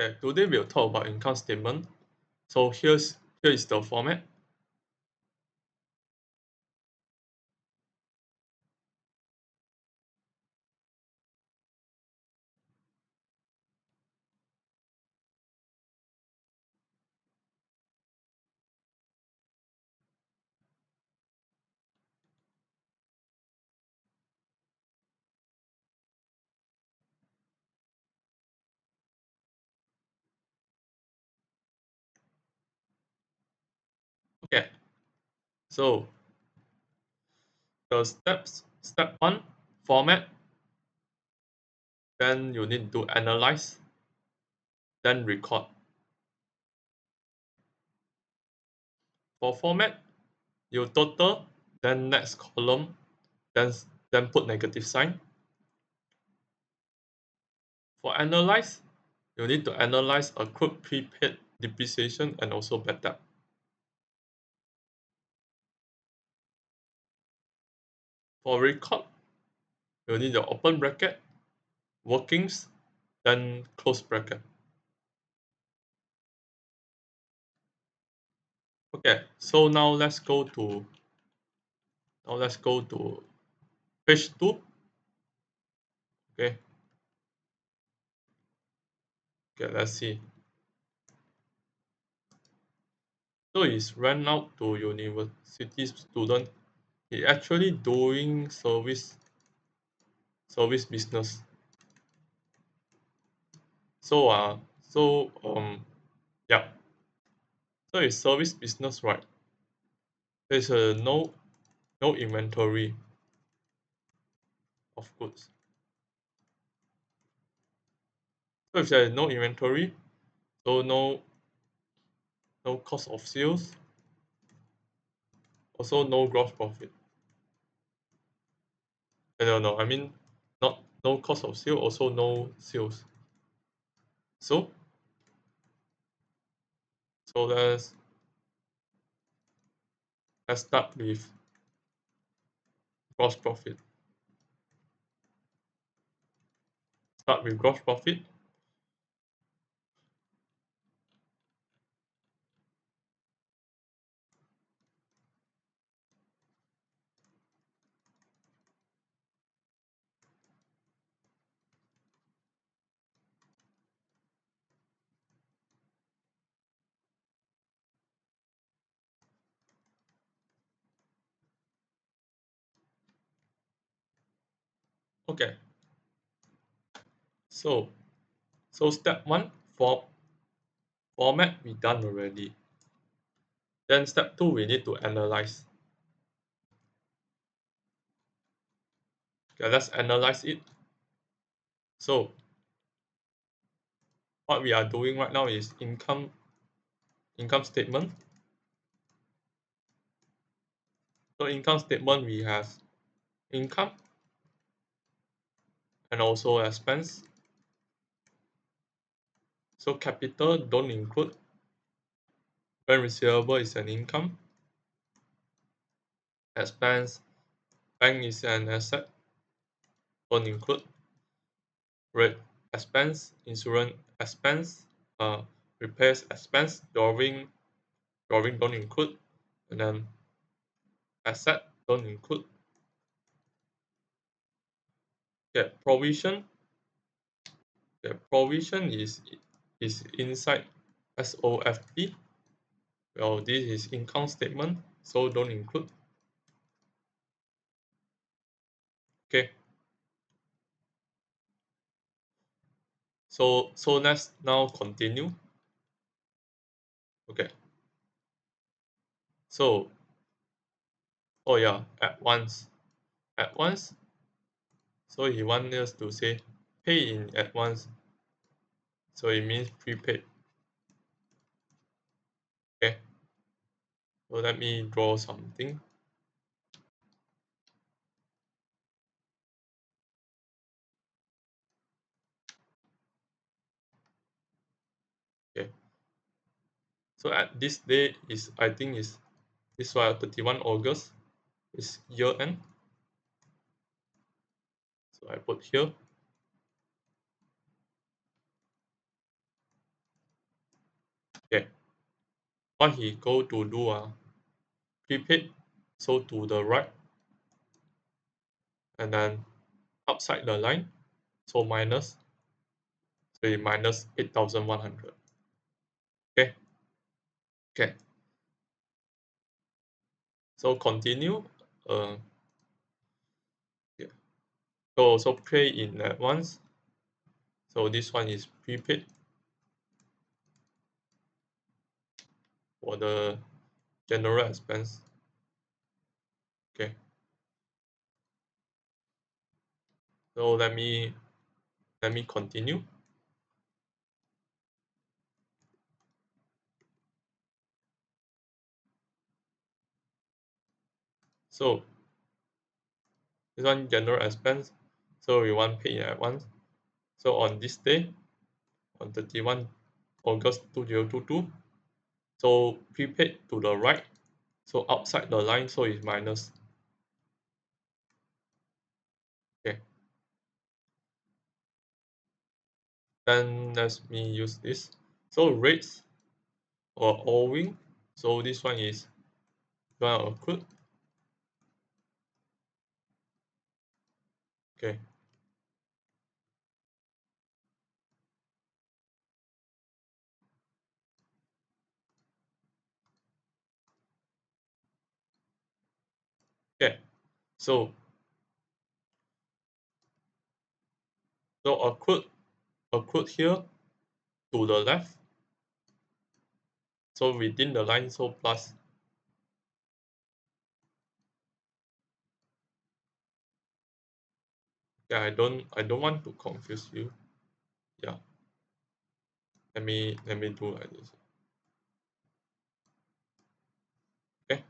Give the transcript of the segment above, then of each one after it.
Okay, today we'll talk about income statement. So here is the format. Okay, so the step one, format, then you need to analyze, then record. For format, you total, then next column, then then put negative sign. For analyze, you need to analyze accrued prepaid depreciation and also bad debt. For record, you need the open bracket, workings, then close bracket. Okay, so now let's go to page 2. Okay, okay, let's see. So he's rent out to university student. He actually doing service business. So yeah. So it's service business, right? There's a no inventory of goods. So if there is no inventory, so no cost of sales, also no gross profit. No, I mean not no cost of sale, also no sales. So so let's start with gross profit. Start with gross profit. Okay. So step one, format we done already. Then step two, we need to analyze. Okay, let's analyze it. So what we are doing right now is income statement. So income statement we have income and also expense. So capital don't include. Rent receivable is an income. Expense, bank is an asset, don't include. Rent expense, insurance expense, repairs expense, drawing don't include, and then asset don't include. Okay, provision. Okay, provision is inside SOFP. Well, this is income statement, so don't include. Okay. So let's now continue. Okay. So oh yeah, at once. At once. So he wants us to say pay in advance. So it means prepaid. Okay. So let me draw something. Okay. So at this day is I think is this one 31 August is year end. So I put here. Okay, what he go to do prepaid, so to the right, and then outside the line, so minus, so it minus 8,100. Okay, okay. So continue. Uh, yeah. So also pay in advance. So this one is prepaid for the general expense. Okay. So let me continue. So this one general expense. So we want pay in advance. So on this day, on 31 August 2022, so prepaid to the right. So outside the line, so it's minus. Okay. Then let me use this. So rates or owing. So this one is gonna accrued. Okay. Okay. So accrued here to the left. So within the line, so plus. Yeah, I don't want to confuse you. Yeah. Let me do like this. Okay.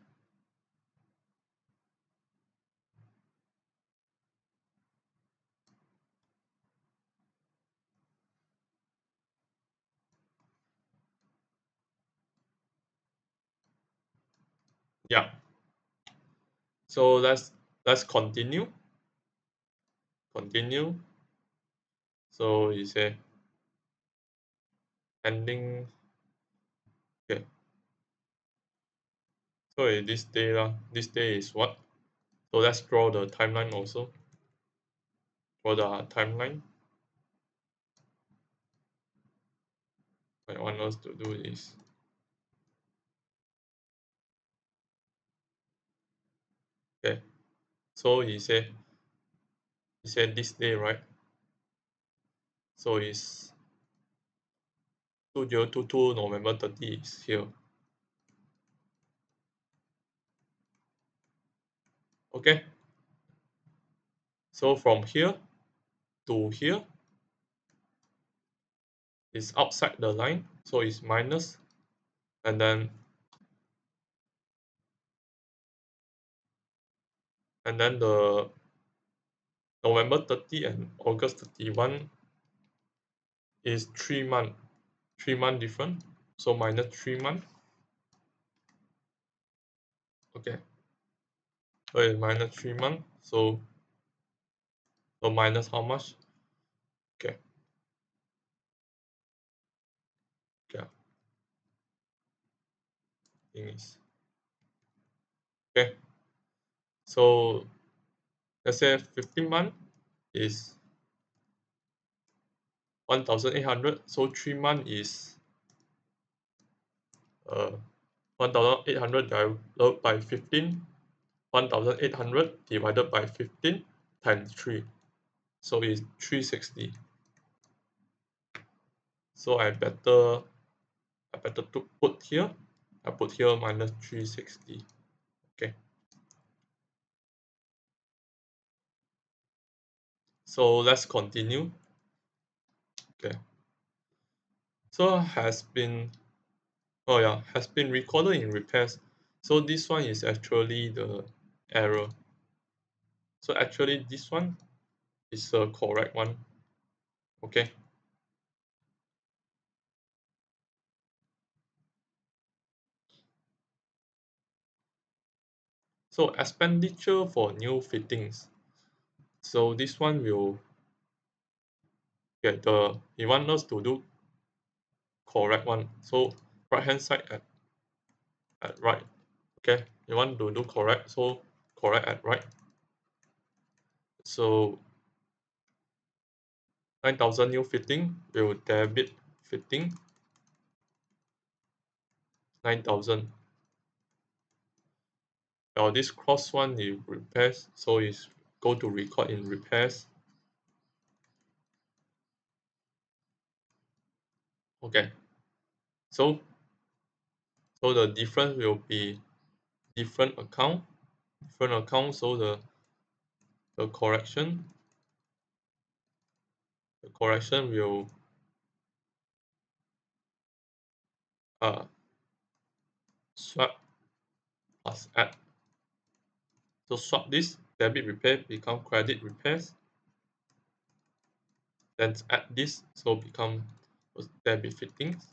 Yeah. So let's continue. Continue. So you say ending. Okay. So this day lah. This day is what? So let's draw the timeline also. For the timeline, what I want us to do is okay. So he said this day, right? So it's 2022 November 30 is here. Okay. So from here to here is outside the line, so it's minus, and then the November 30 and August 31 is 3 month, 3 month different, so minus 3 month. Okay, so it's minus 3 month, so minus how much? Okay, okay, thing is okay. So let's say 15 month is 1,800, so 3 month is 1,800 divided by 15, 1,800 divided by 15 times 3, so it's 360. So I better to put here. I put here minus 360. Okay. So let's continue. Okay. So has been recorded in repairs. So this one is actually the error. So actually this one is a correct one. Okay. So expenditure for new fittings. So this one will get he want us to do correct one. So right hand side at right. Okay, you want to do correct, so correct at right. So 9,000 new fitting will debit fitting 9,000. Now this cross one is repairs, so it's go to record in repairs. Okay, so the difference will be different account, so the correction will uh swap plus add. So swap this debit repair become credit repairs, then add this so become debit fittings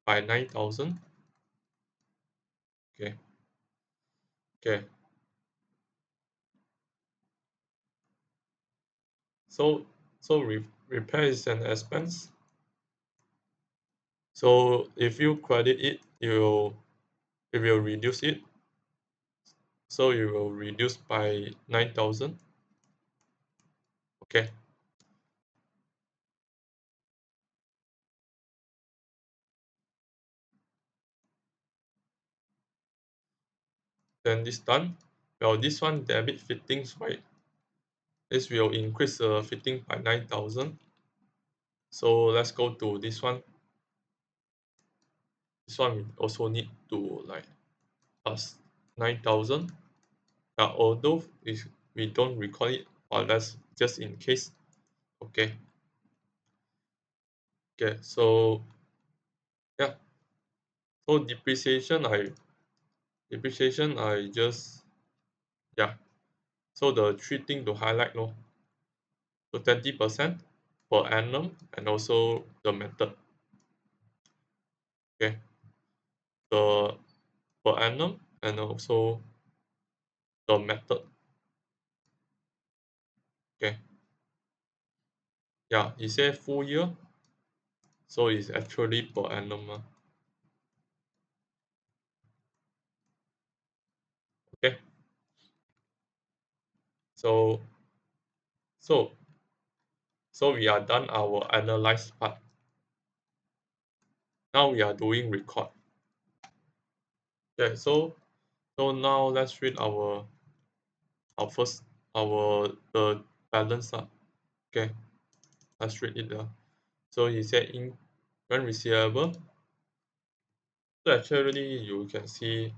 by 9,000. Okay, okay. So repair is an expense. So if you credit it, it will reduce it. So you will reduce by 9,000. Okay. Then this done. Well, this one debit fittings, right? This will increase the fitting by 9,000. So let's go to this one. This one we also need to like plus 9,000. Now, although if we don't record it, or let's just in case. Okay. Okay. So yeah. So depreciation I just yeah. So the three thing to highlight no. So 20% per annum and also the method. Okay. The per annum and also the method. Okay. Yeah, he said full year, so it's actually per annum. Okay. So so we are done our analyze part. Now we are doing record. Okay, so now let's read our first our the balance. Okay, let's read it. So he said in rent receivable. So actually you can see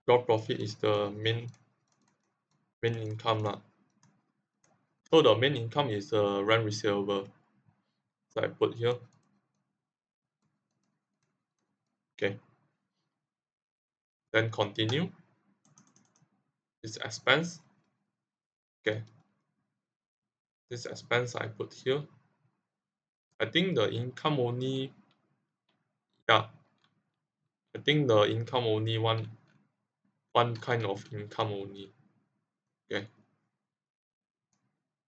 gross profit is the main income lah. So the main income is the rent receivable. So I put here. Okay. Then continue. This expense. Okay. This expense I put here. I think the income only yeah. I think the income only one kind of income only. Okay.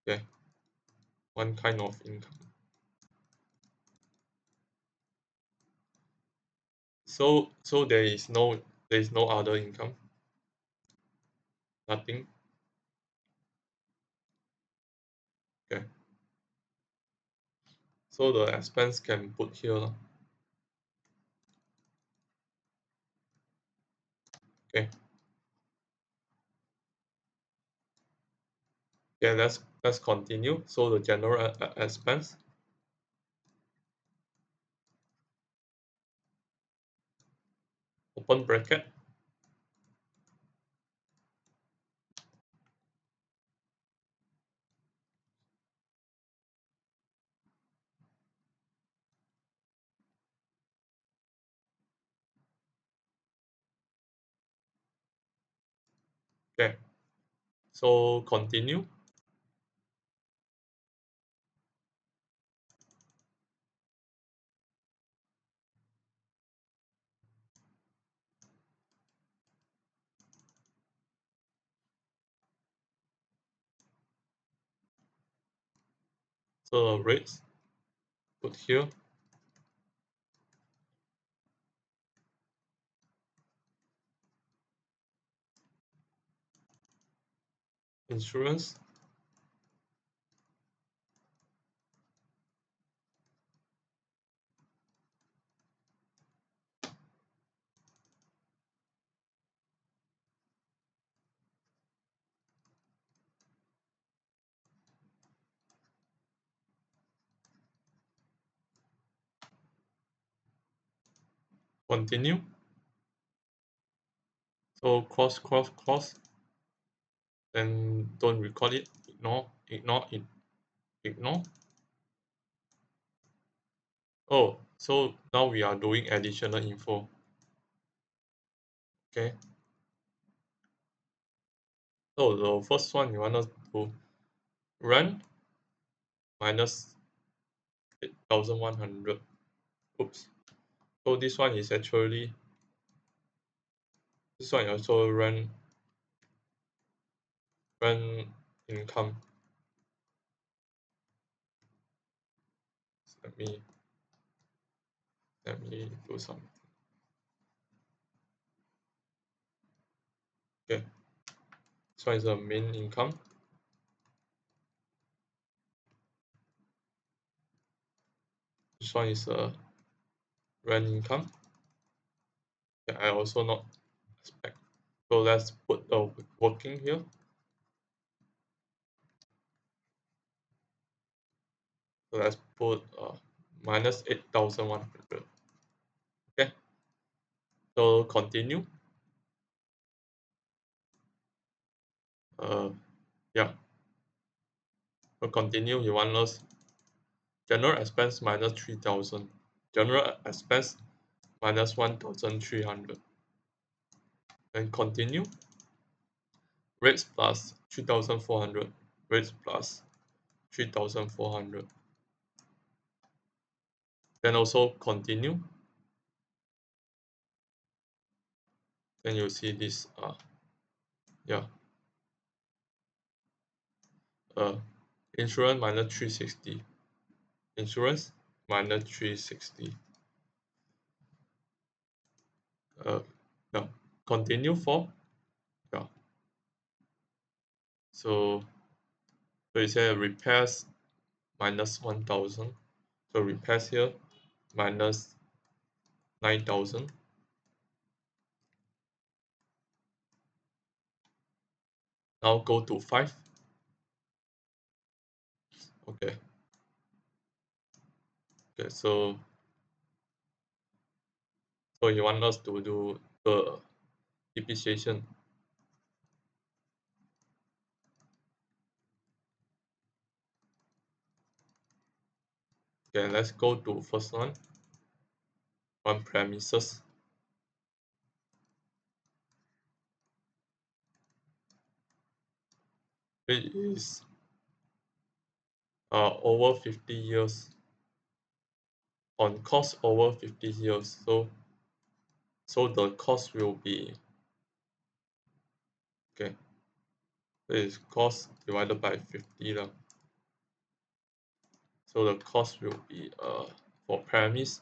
Okay. One kind of income. So there is no other income. Nothing. Okay. So the expense can put here lah. Okay. Okay, let's continue. So the general expense. Open bracket. Okay. So continue. So rates put here. insurance, continue. So cross, then don't record it, ignore. Oh, so now we are doing additional info. Okay. So the first one you want us to run minus 8,100. Oops. So this one is actually, this one also run income. Let me do some. Okay. This one is the main income. This one is a rent income. Yeah, I also not expect. So let's put the working here. So let's put minus 8,100. Okay. So continue. Yeah. So continue. You want us general expense minus 3,000. General expense minus 1,300. Then continue. Rates plus 3,400. Rates plus 3,400. Then also continue. Then you see this yeah uh insurance minus 360. Insurance minus 360. uh yeah, continue for yeah. So you say repairs minus 1,000. So repairs here minus 9,000. Now go to 5. Okay. Okay, so you want us to do the depreciation. Okay, let's go to first one on premises. It is over 50 years, on cost over 50 years. So the cost will be okay. So it's cost divided by 50 lah. So the cost will be for premise.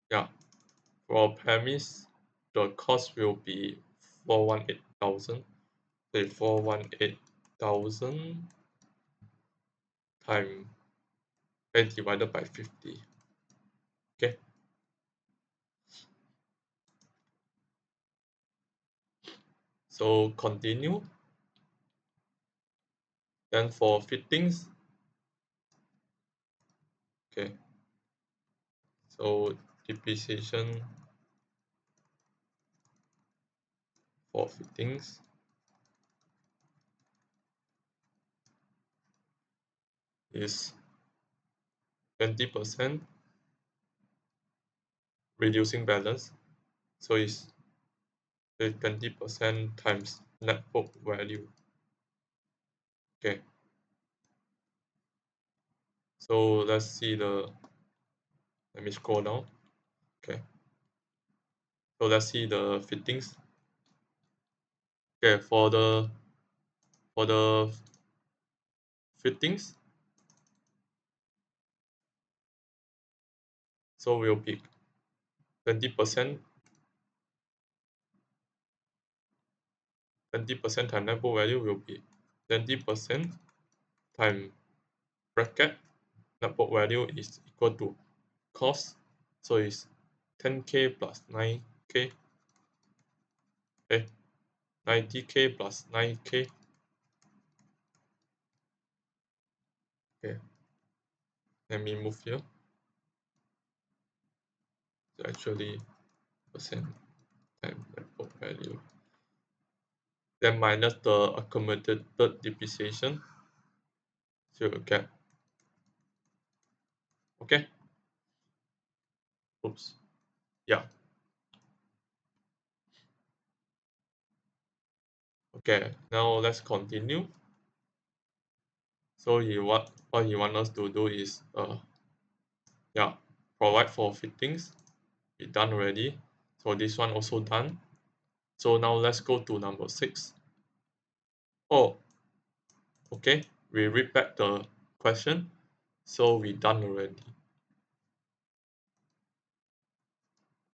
Yeah, for premise the cost will be 418,000. Say 418,000 times divided by 50. Okay. So continue. Then for fittings, okay. So depreciation for fittings is 20% reducing balance. So it's 20% times net book value. Okay. So let's see let me scroll down. Okay. So let's see the fittings. Okay, for the fittings, so we'll pick 20% 20% times net book value will be 20% times bracket net book value is equal to cost. So it's 10k plus 9k. 90k plus 9k. Okay, let me move here. So actually percent times net book value. Then minus the accumulated depreciation. So you get, okay. Oops. Yeah. Okay, now let's continue. So what he want us to do is yeah, provide for fittings. It done already. So this one also done. So now let's go to number 6. Oh, okay. We read back the question. So we done already.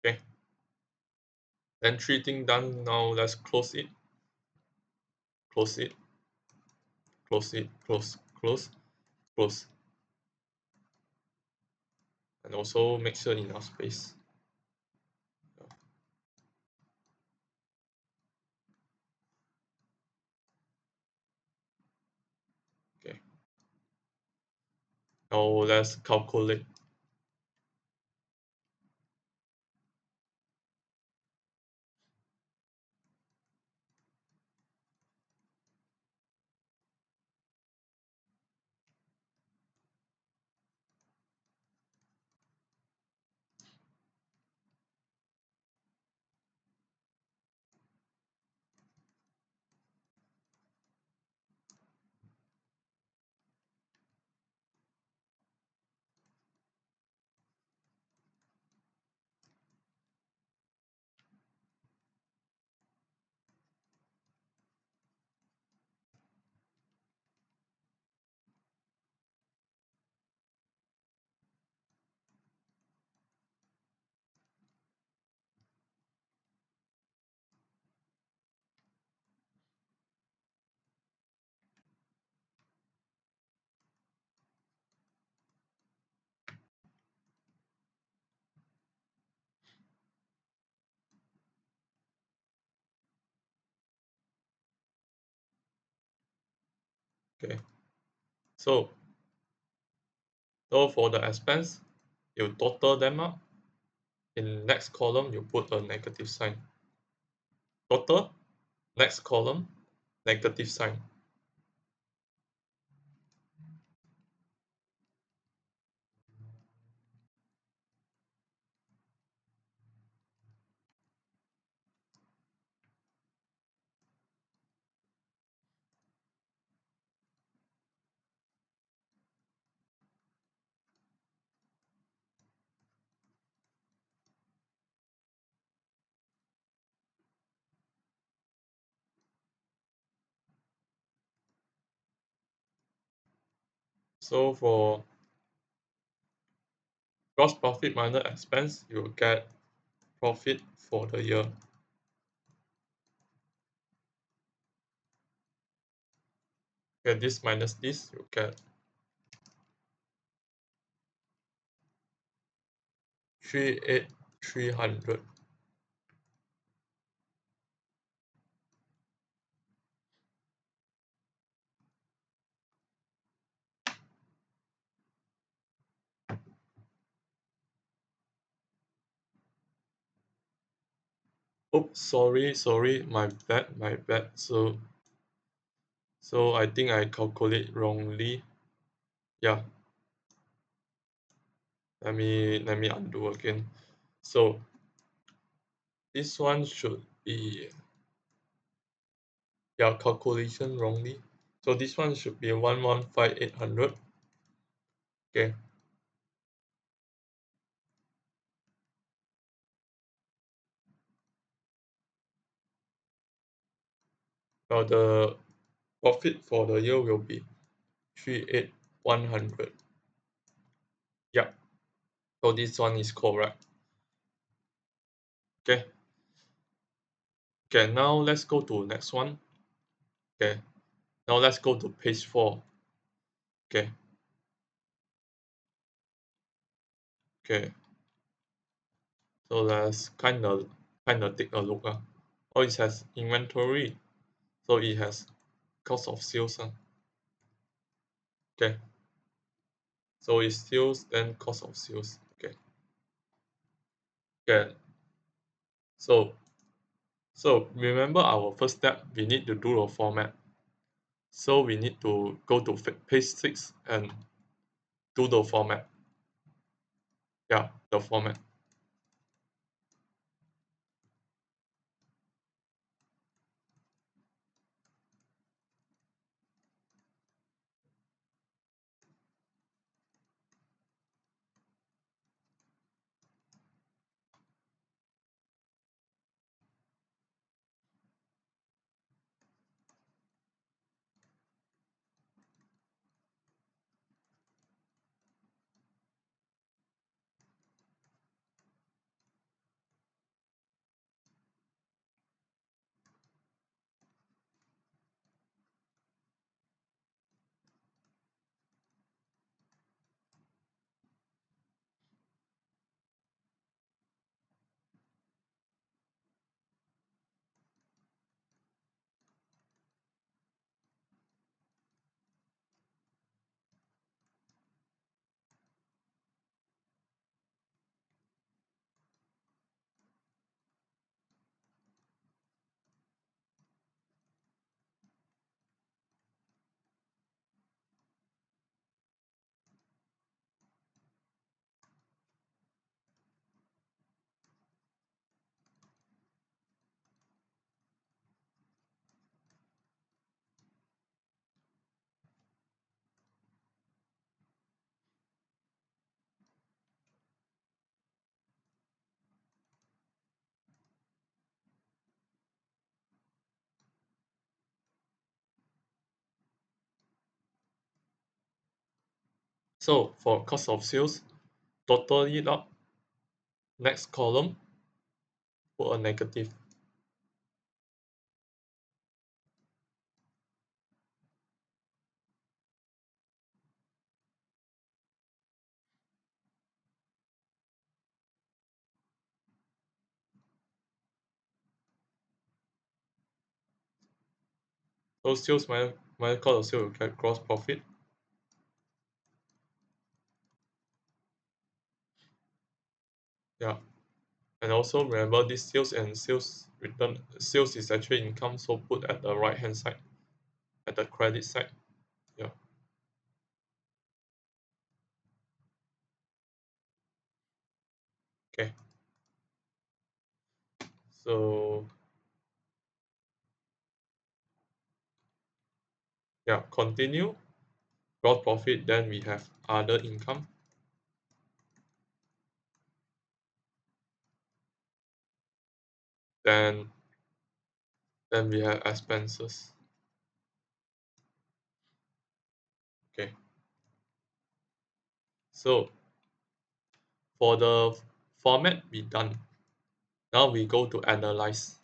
Okay. Then 3 things done. Now let's close it. Close it. Close it. Close. Close. Close. And also make sure enough space. Okay. Now let's calculate. Okay. So for the expense, you total them up. In next column, you put a negative sign. Total, next column, negative sign. So for gross profit minus expense, you will get profit for the year. Okay, this minus this, you get 3,300. Oops, sorry, my bad. So I think I calculate wrongly. Yeah. Let me undo again. So this one should be, yeah, calculation wrongly. So this one should be 115,800. Okay. Now the profit for the year will be 38,100. Yeah. So this one is correct. Okay. Okay, now let's go to next one. Okay, now let's go to page 4. Okay, okay. So let's kind of take a look. Oh, it has inventory, so it has cost of sales. Okay, so it's sales then cost of sales. Okay, okay. So so remember our first step, we need to do a format. So we need to go to page 6 and do the format. Yeah, the format. So for cost of sales, total it up. Next column, put a negative. So sales minus cost of sales will get gross profit. Yeah. And also remember this sales and sales return, sales is actually income, so put at the right hand side, at the credit side. Yeah. Okay. So yeah, continue. Gross profit, then we have other income. Then we have expenses. Okay. So for the format we done. Now we go to analyze.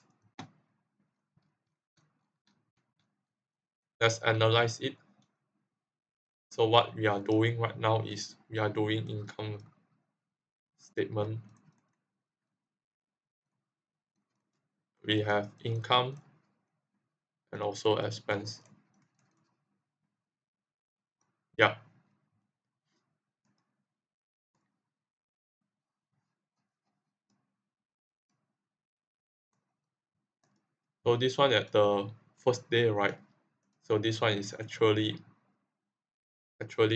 Let's analyze it. So what we are doing right now is we are doing income statement. We have income and also expense. Yeah. So this one at the first day, right? So this one is actually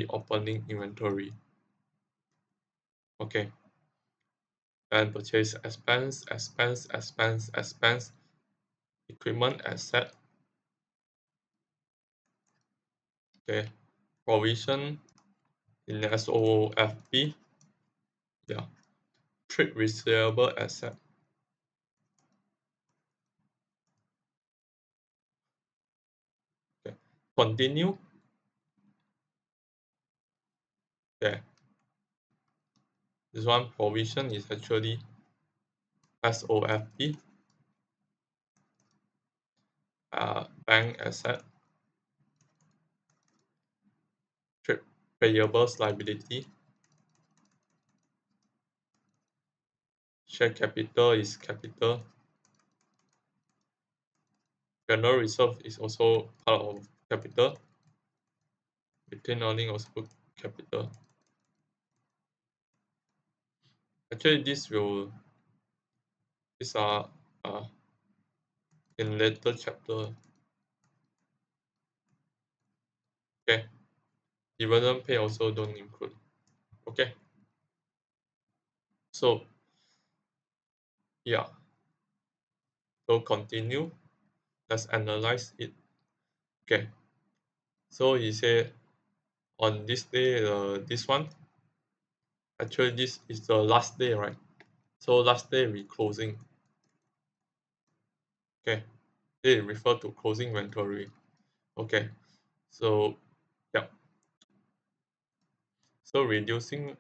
opening inventory. Okay. And purchase expense, equipment asset. Okay. Provision in SOFP. Yeah. Trade receivable asset. Okay. Continue. Okay. This one provision is actually SOFP. bank asset, trade payables liability, share capital is capital, general reserve is also part of capital, retained earning also capital. Actually, these are in later chapter. Okay, dividend pay also don't include. Okay, so yeah, so continue. Let's analyze it. Okay, so he said on this day, this one, actually this is the last day, right? So last day we closing. Okay, they refer to closing inventory. Okay, so yeah, so reducing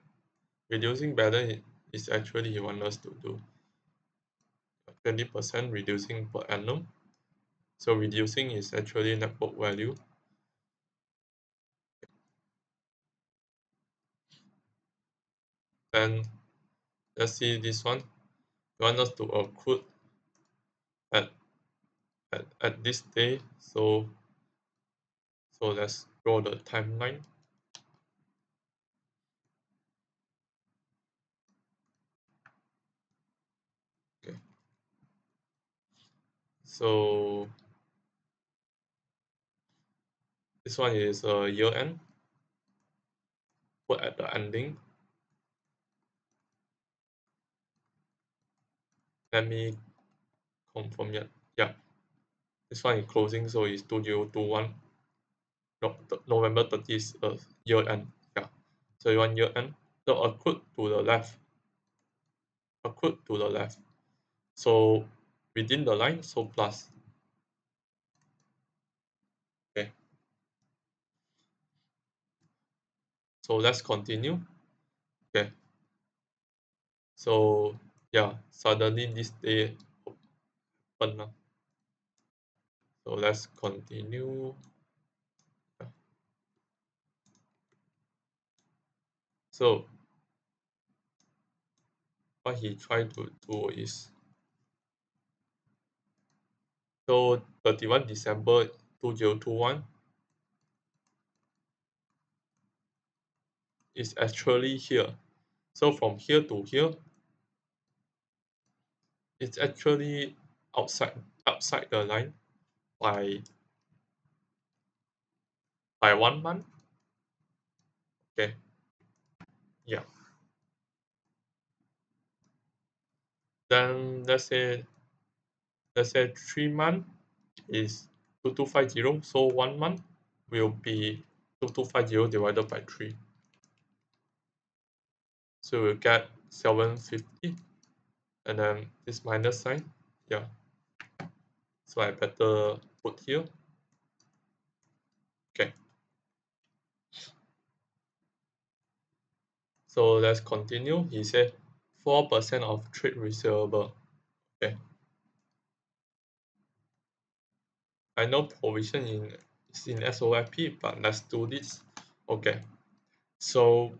balance is actually he want us to do 20% reducing per annum. So reducing is actually net book value. Then let's see this one. You want us to accrue at this day. So let's draw the timeline. Okay. So this one is year end. Put at the ending. Let me confirm yet. Yeah. This one is closing, so it's 2021. No, November 30th is year end. Yeah. So you want year end. So accrued to the left. Accrued to the left. So within the line, so plus. Okay. So let's continue. Okay. So yeah, suddenly this day open now. So let's continue. So what he tried to do is, so 31 December 2021 is actually here. So from here to here, it's actually outside the line by 1 month. Okay. Yeah. Then let's say 3 month is 2250. So 1 month will be 2250 divided by 3. So we'll get 750 and then this minus sign. Yeah. So I better put here. Okay. So let's continue. He said 4% of trade receivable. Okay. I know provision is in SOFP, but let's do this. Okay. So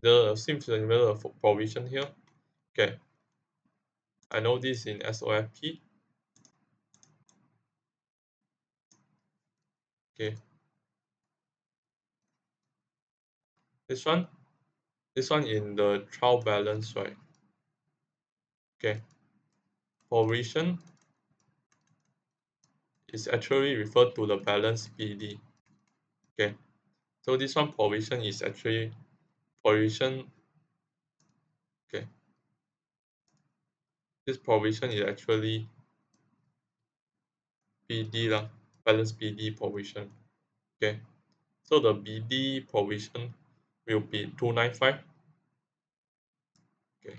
the seems similar for provision here. Okay. I know this in SOFP. Okay. This one in the trial balance, right? Okay. Provision is actually referred to the balance PD. Okay. So this one provision is actually provision. Okay. This provision is actually PD lah, balance PD provision. Okay. So the BD provision will be 295. Okay.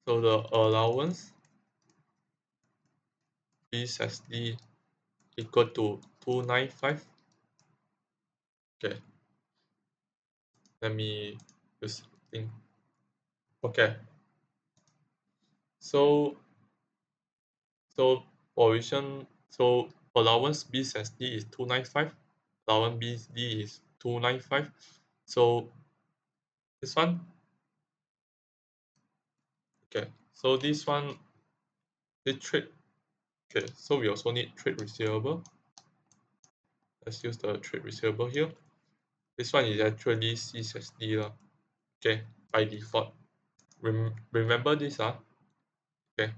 So the allowance BSD equal to 295. Okay. Let me This thing. Okay. So so provision so allowance B/D is 295. Allowance BD is 295. So this one, okay. So this one, the trade. Okay. So we also need trade receivable. Let's use the trade receivable here. This one is actually C/D lah. Okay, by default. Remember this okay.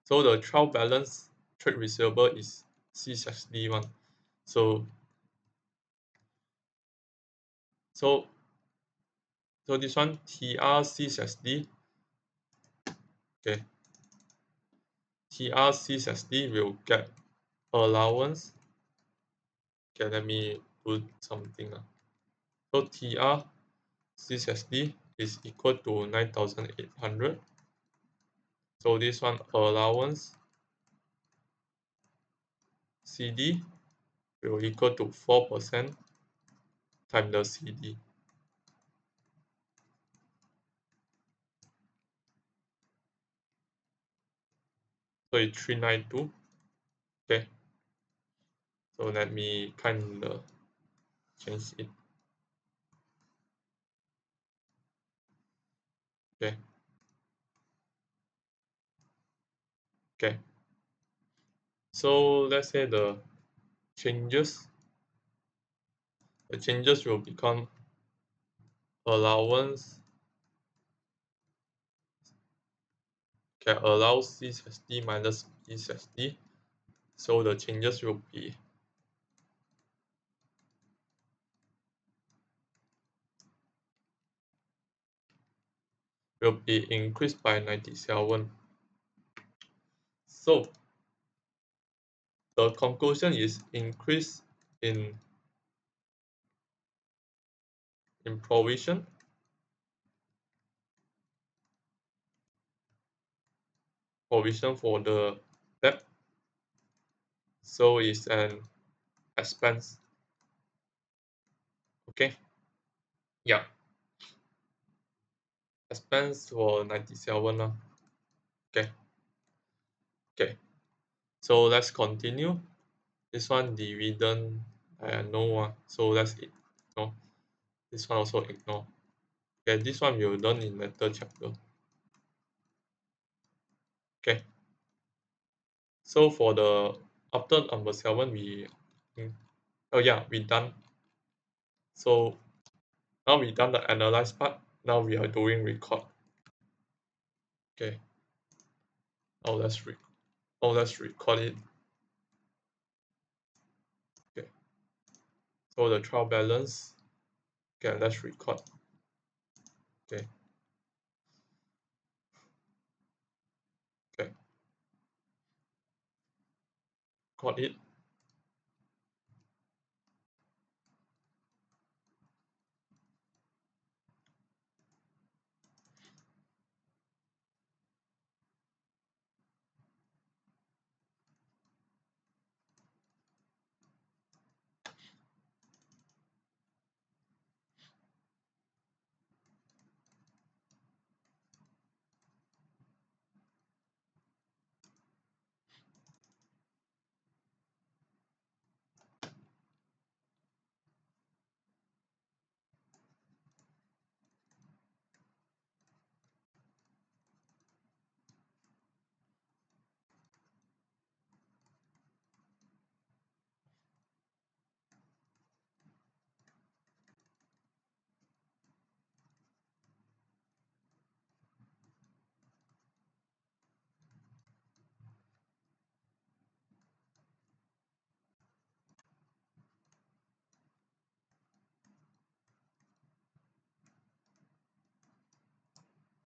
So the trial balance trade receivable is C/D one. So so so this one TR C/D. Okay, TR C/D will get allowance. Okay, let me do something. So TR C/D is equal to 9,800. So this one allowance CD will equal to 4% times the CD. So it's 392. Okay. So let me kind of change it. Okay. Okay. So let's say the changes will become allowance. Okay, allow C/D minus B/D. So the changes will be increased by 97. So the conclusion is increase in provision for the debt. So it's an expense. Okay. Yeah. Expense for 97 lah. Okay. Okay. So let's continue. This one dividend I know so let's ignore. This one also ignore. Okay, this one we'll learn in later chapter. Okay. So for the after number 7 we done. So now we done the analyze part. Now we are doing record. Okay. Now let's record it. Okay. So the trial balance. Okay, let's record. Okay. Okay. Record it.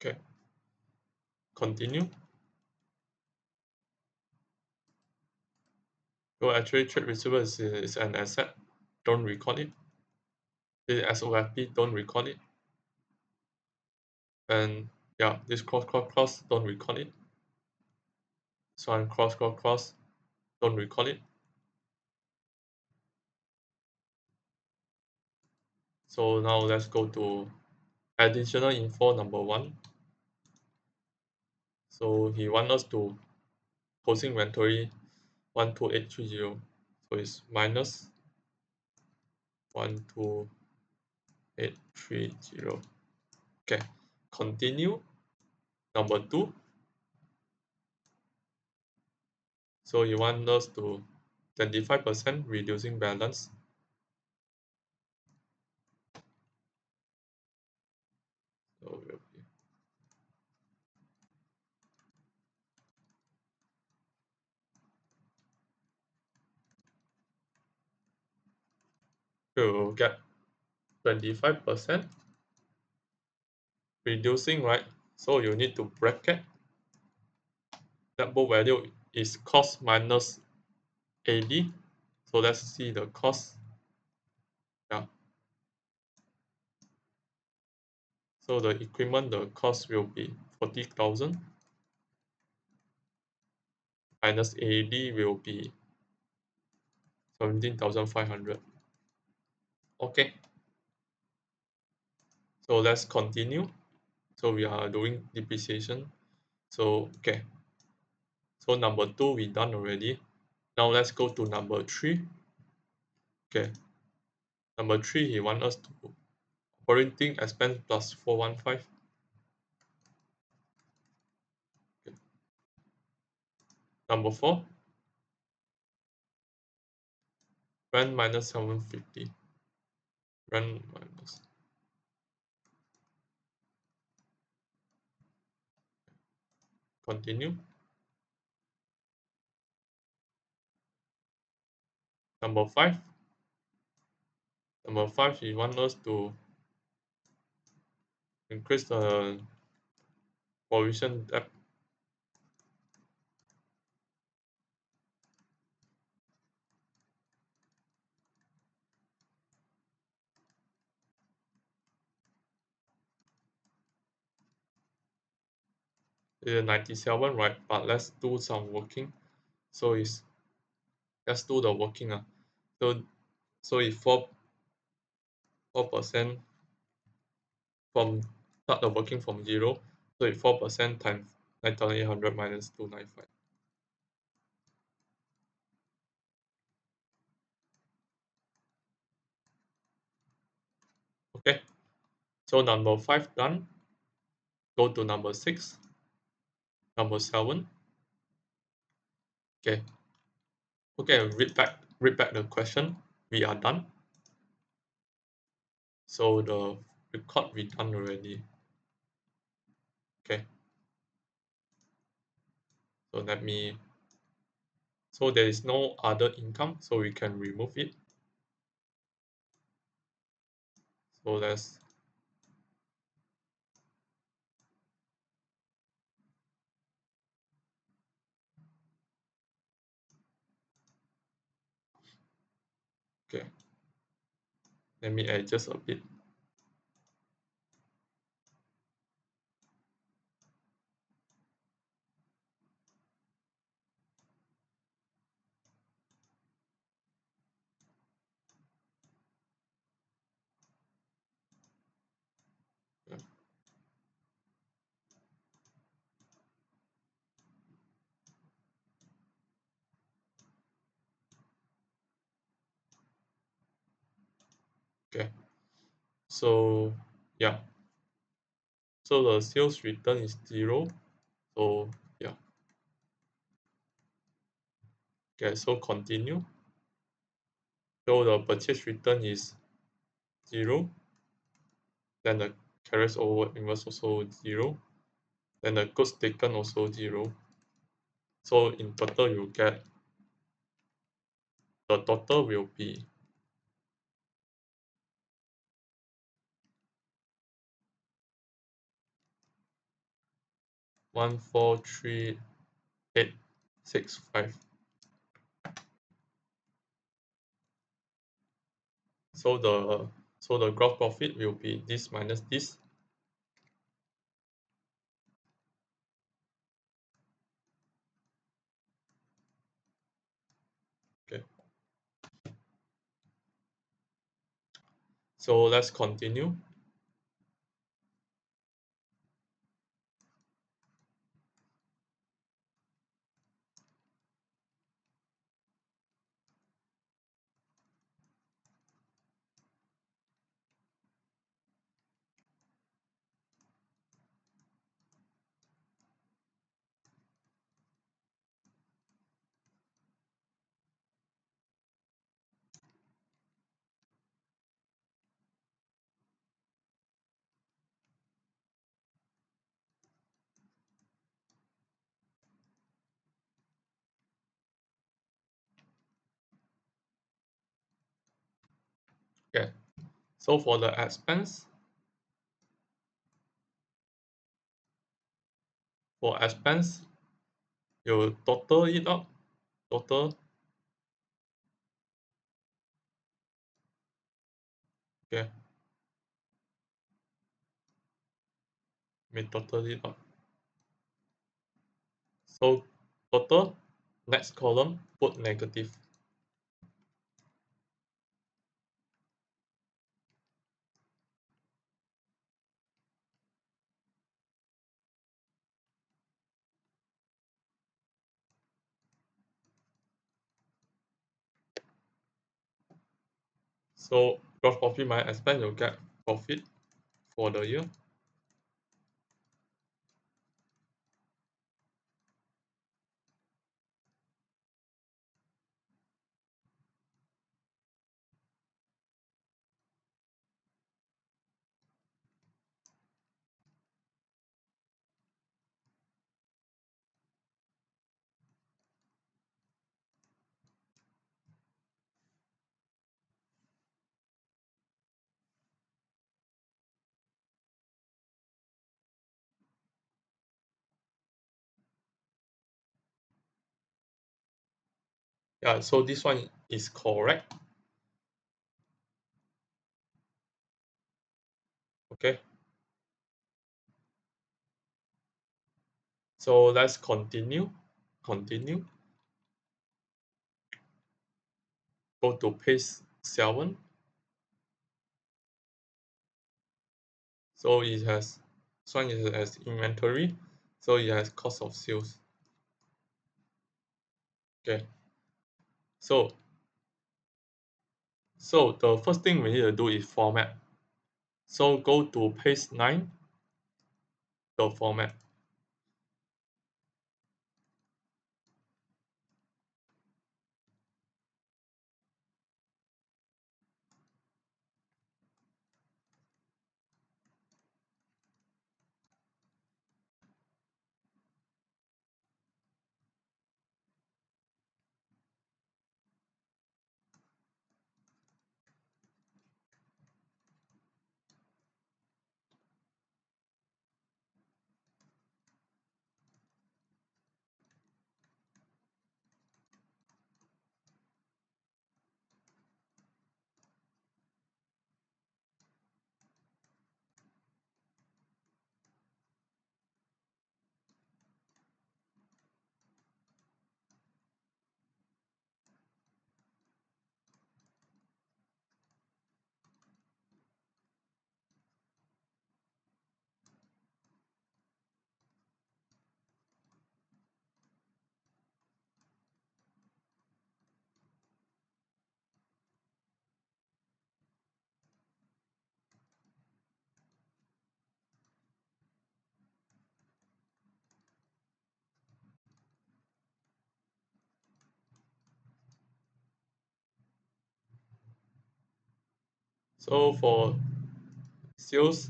Okay. Continue. So actually trade receivable is an asset. Don't record it. This is SOFP, don't record it. And yeah, this cross, don't record it. So I'm cross, don't record it. So now let's go to additional info number 1. So he wants us to closing inventory 12830. So it's minus 12830. Okay, continue. Number 2. So you want us to 25% reducing balance. So will be to get 25% reducing, right? So you need to bracket that both value is cost minus AD. So let's see the cost. Yeah. So the equipment, the cost will be 40,000 minus AD will be 17,500. Okay. So let's continue. So we are doing depreciation. So okay. So number 2 we done already. Now let's go to number 3. Okay. Number 3 he want us to operating expense plus 415. Okay. Number 4 rent minus 750. Rent minus. Continue. Number 5. Number 5 he want us to increase the provision debt. It's 97, right? But let's do some working. So let's do the working. So if 4% from start the working from 0, so if 4% times 9,800 minus 295. Okay. So number 5 done. Go to number 6. Number 7. Okay. Okay, read back the question. We are done. So the record we done already. Okay. So so there is no other income, so we can remove it. So let's okay. Let me adjust a bit. Yeah. Okay. So yeah. So the sales return is 0. So yeah. Okay, so continue. So the purchase return is 0. Then the carries over invoice also 0. Then the goods taken also 0. So in total you get the total will be 143,865. So the gross profit will be this minus this. Okay. So let's continue. Okay. So for the expense, you total it up. Total. Okay. We total it up. So total, next column, put negative. So gross profit minus expense, you'll get profit for the year. Yeah, so this one is correct. Okay. So let's continue. Continue. Go to page 7. So it has this one is as inventory. So it has cost of sales. Okay. So the first thing we need to do is format. So go to page 9, the format. So for sales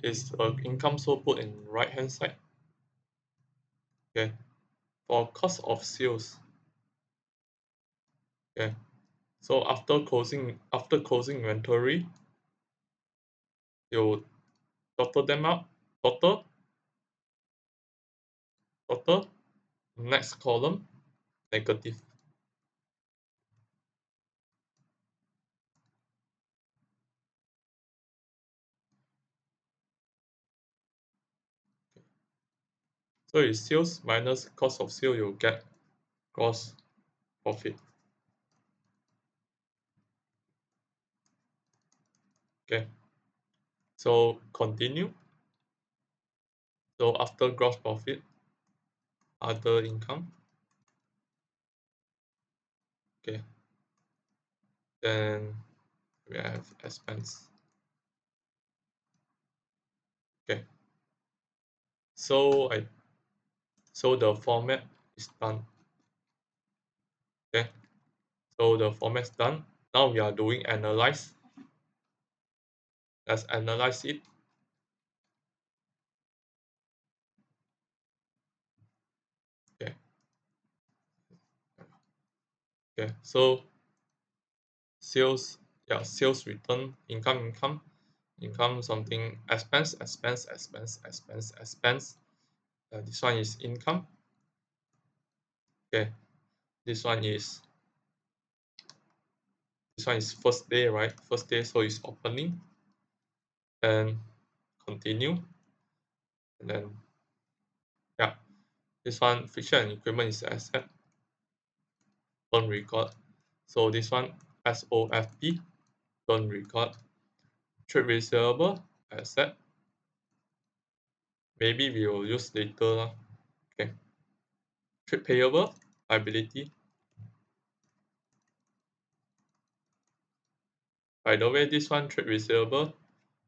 is income, so put in right hand side. Okay. For cost of sales. Okay. So after closing inventory, you total them up. Total. Next column, negative. So it's sales minus cost of sale, you'll get gross profit. Okay, so continue. So after gross profit, other income. Okay, then we have expense. Okay, so the format is done. Okay, so the format's done. Now we are doing analyze. Let's analyze it. Okay, okay. So sales, yeah, sales return, income something, expense. This one is income. Okay, this one is first day, right? First day, so it's opening and continue, and then yeah, this one fixture and equipment is asset, don't record. So this one SOFP, don't record. Trade receivable asset, maybe we will use later lah. Okay, trade payable liability. By the way, this one trade receivable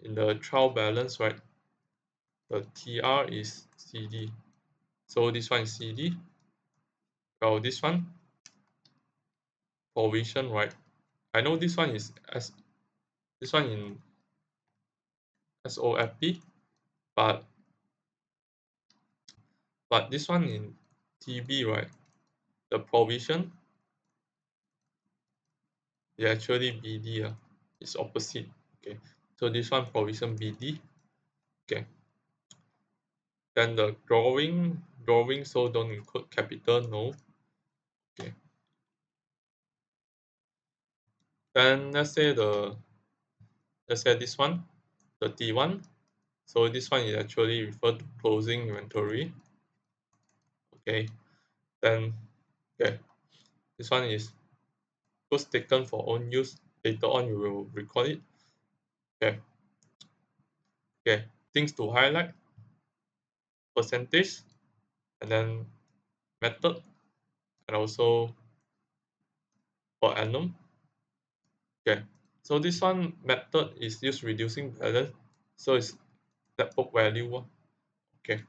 in the trial balance, right? The TR is CD. So this one is CD. Well, this one provision, right? I know this one is this one in SOFP, but this one in TB, right? The provision is actually BD. It's opposite. Okay. So this one provision BD. Okay. Then the drawing, so don't include capital, no. Okay. Then let's say this one, the T1. So this one is actually referred to closing inventory. Okay. Then okay, this one is goods taken for own use. Later on you will record it. Okay. Okay. Things to highlight, percentage, and then method, and also per annum. Okay. So this one method is used reducing balance. So it's net book value. Okay.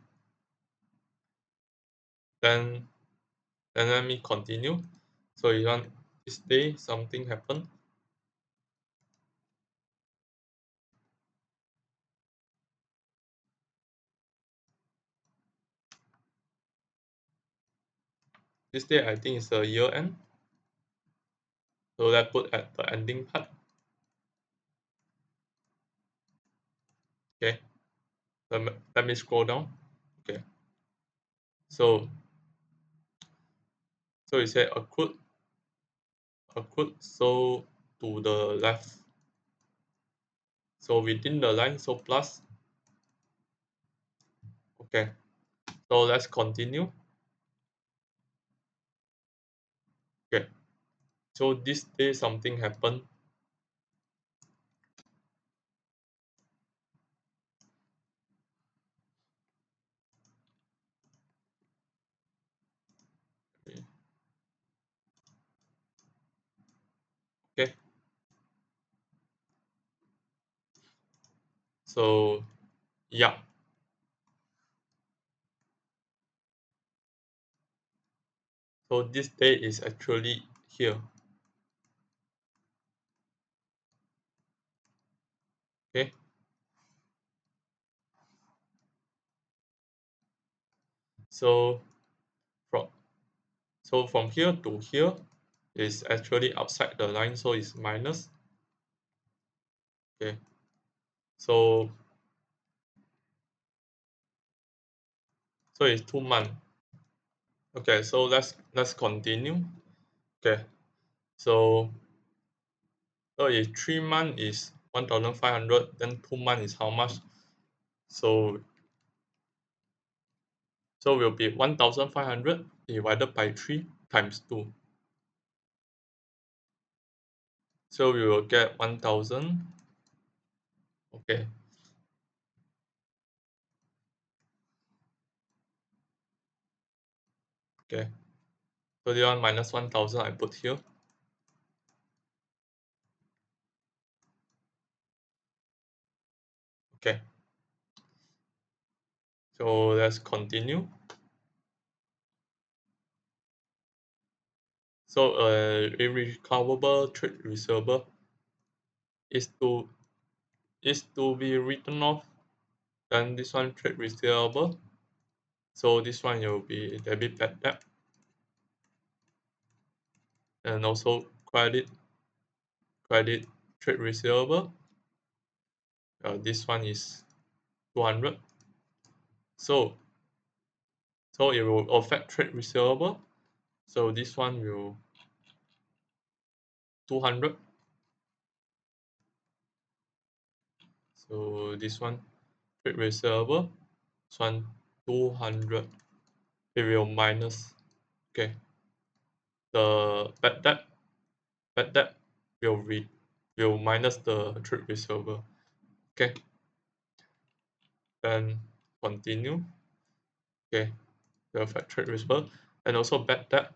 Then let me continue. So you want this day something happen. This day I think is a year end. So let's put at the ending part. Okay. Let me scroll down. Okay. So it said accrued, so to the left. So within the line, so plus. Okay. So let's continue. Okay. So this day something happened. Okay. So yeah. So this day is actually here. Okay. So from from here to here is actually outside the line, so it's minus. Okay. So it's 2 months. Okay, so let's continue. Okay. So if 3 months is 1,500, then 2 months is how much? So will be 1,500 divided by 3 times 2. So we will get 1,000 Okay. Okay. So the one minus 1000 I put here. Okay. So let's continue. So irrecoverable trade receivable is to be written off. Then this one trade receivable. So this one will be debit bad debt and also credit trade receivable. This one is 200. So it will affect trade receivable. So this one will 200. So this one trade receivable. This one 200. It will minus. Okay. The bad debt will minus the trade receivable. Okay. Then continue. Okay. The affect trade receivable and also bad debt.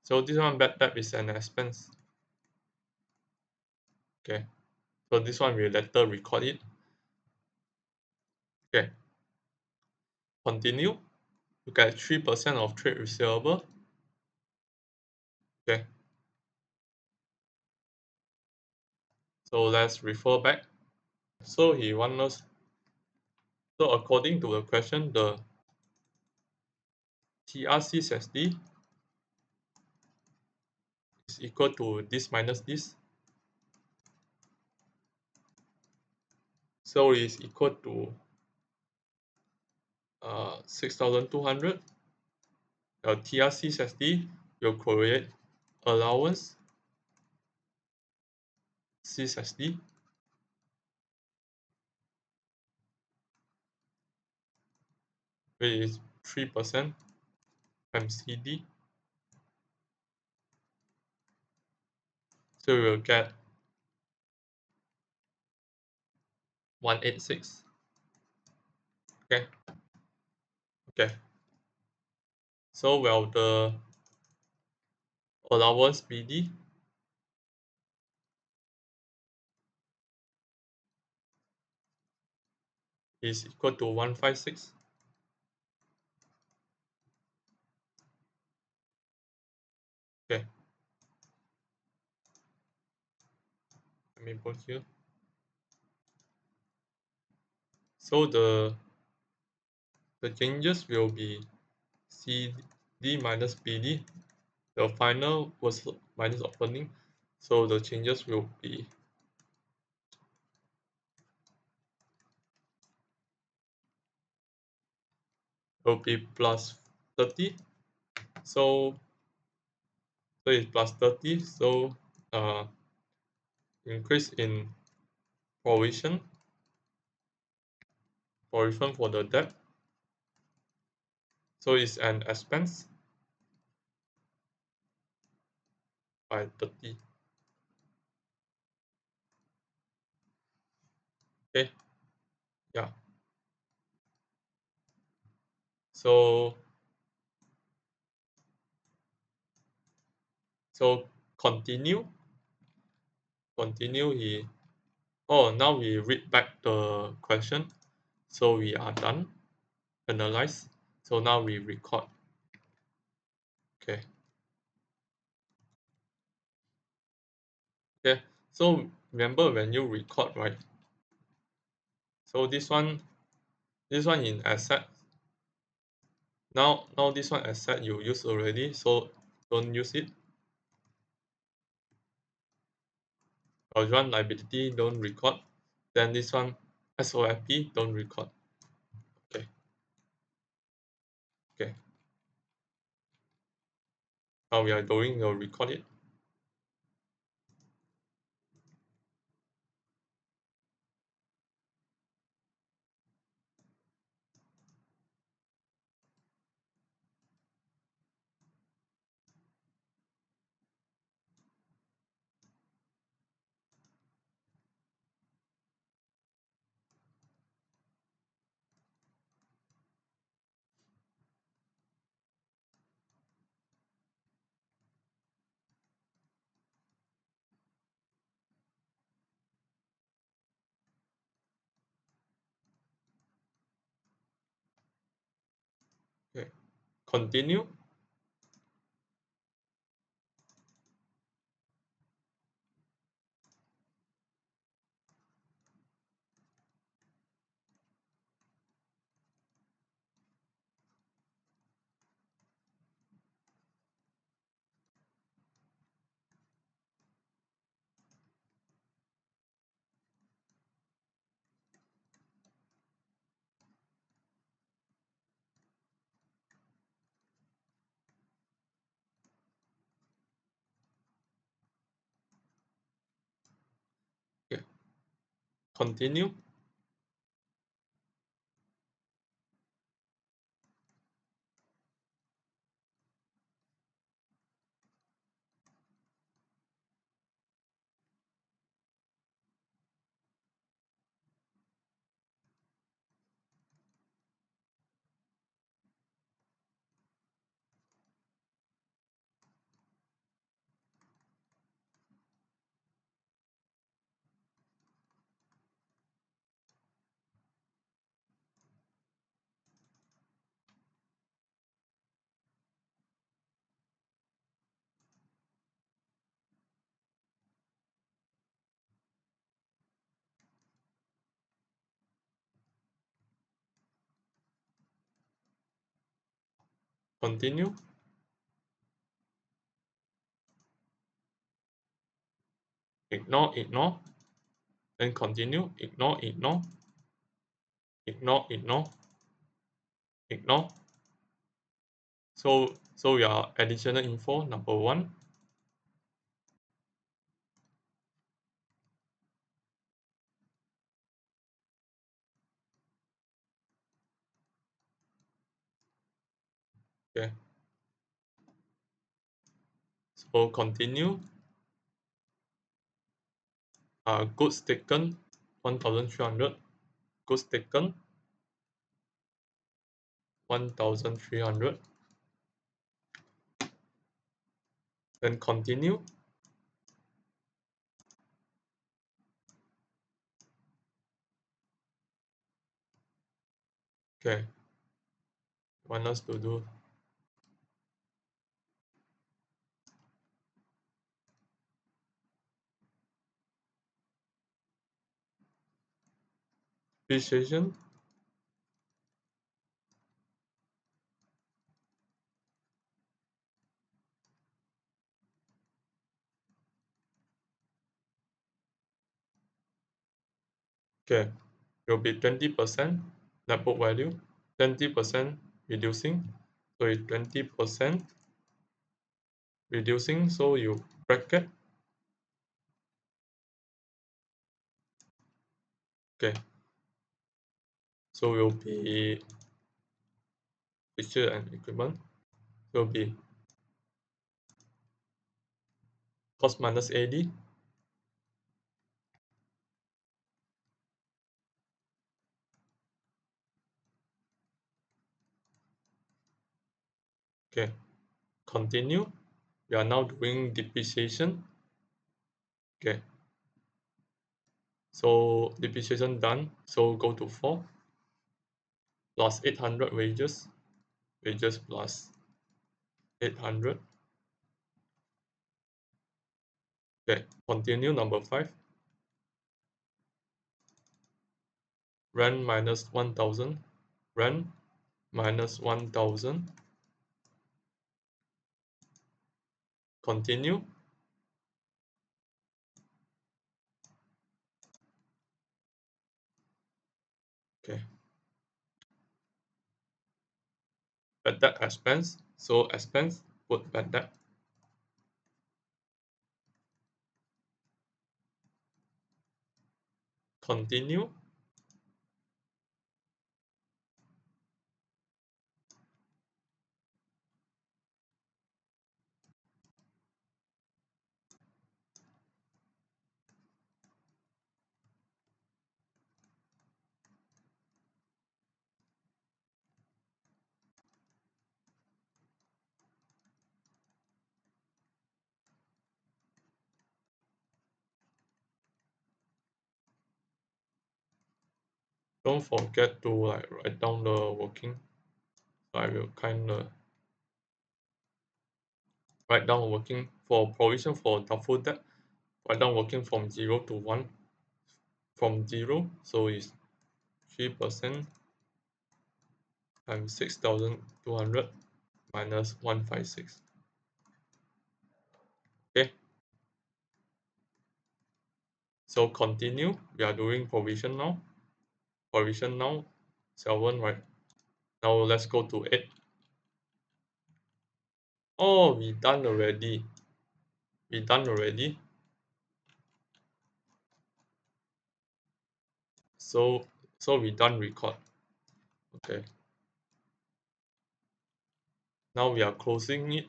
So this one bad debt is an expense. Okay. So this one we later record it. Okay. Continue. You get 3% of trade receivable. Okay. So let's refer back. So he wants us. So according to the question, the TRC/D is equal to this minus this. So it is equal to 6,200. TRC/D will create allowance C/D, which is 3% MCD. So we will get 186. Okay. Okay. So well, the allowance BD is equal to 156. Okay. Let me put here. So the changes will be CD minus BD. The final was minus opening. So the changes will be plus 30. So it's plus 30. So increase in provision for the debt. So it's an expense by 30. Okay. Yeah. So continue. He now we read back the question. So we are done. Analyze. So now we record. Okay. Okay. So remember when you record, right? So this one in asset. Now this one asset you use already, so don't use it. Or this one liability don't record. Then this one SOFP don't record. Okay. Okay. Now we are doing your record it. Okay. Continue. Okay. Continue. Continue. Ignore, ignore. Then continue. Ignore, ignore. Ignore, ignore. Ignore. So your additional info number one. Okay. So continue. Goods taken 1,300. Goods taken 1,300. Then continue. Okay. Want us to do depreciation. Okay. Will be 20% net book value. 20% reducing. So it's 20% reducing. So you bracket. Okay. So will be fixture and equipment. Will be cost minus AD. Okay. Continue. We are now doing depreciation. Okay. So depreciation done. So go to 4 plus 800 wages. Wages plus 800. Okay. Continue number 5. Rent minus 1,000. Rent minus 1,000. Continue. Okay. Bad debt expense. So expense put bad debt. Continue. Don't forget to like write down the working. So I will kind of write down working for provision for doubtful debt. Write down working from 0 to 1, from 0, so it's 3% times 6,200 minus 156. Okay, so continue. We are doing provision now. Provision now, 7, right? Now let's go to 8. Oh, we done already. We done already. So we done record. Okay. Now we are closing it.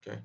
Okay.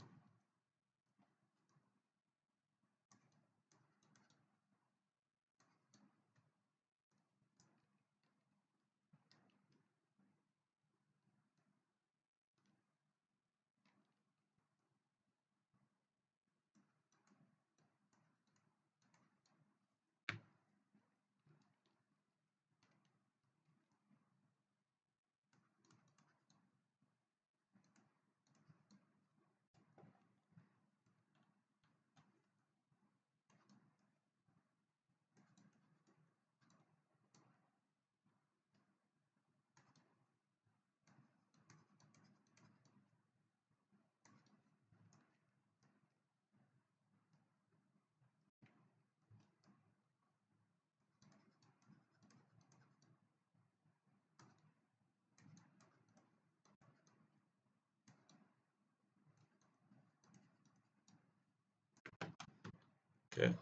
Okay.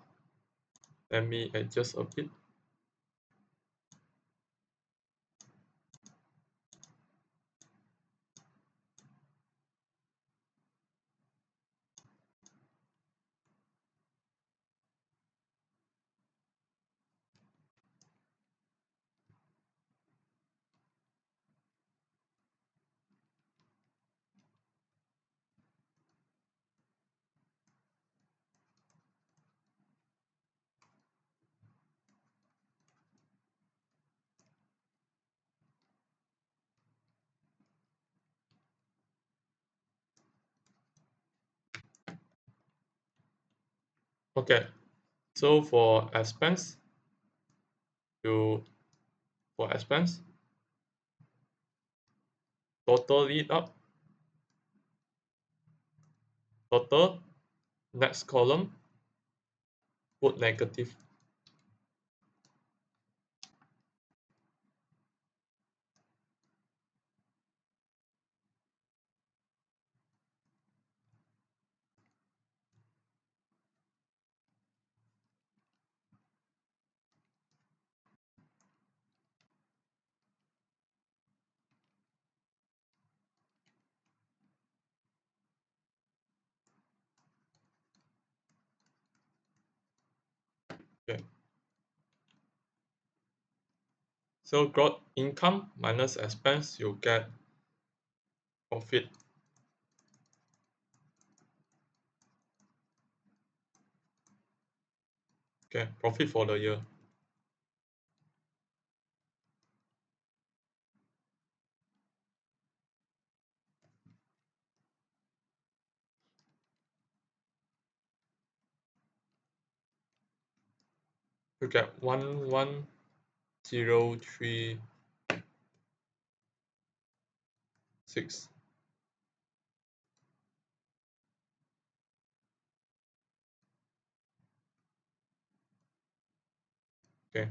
Let me adjust a bit. Okay. So you for expense, total it up. Total, next column, put negative. Okay. So gross income minus expense, you get profit. Okay, profit for the year. You get 11036. Okay.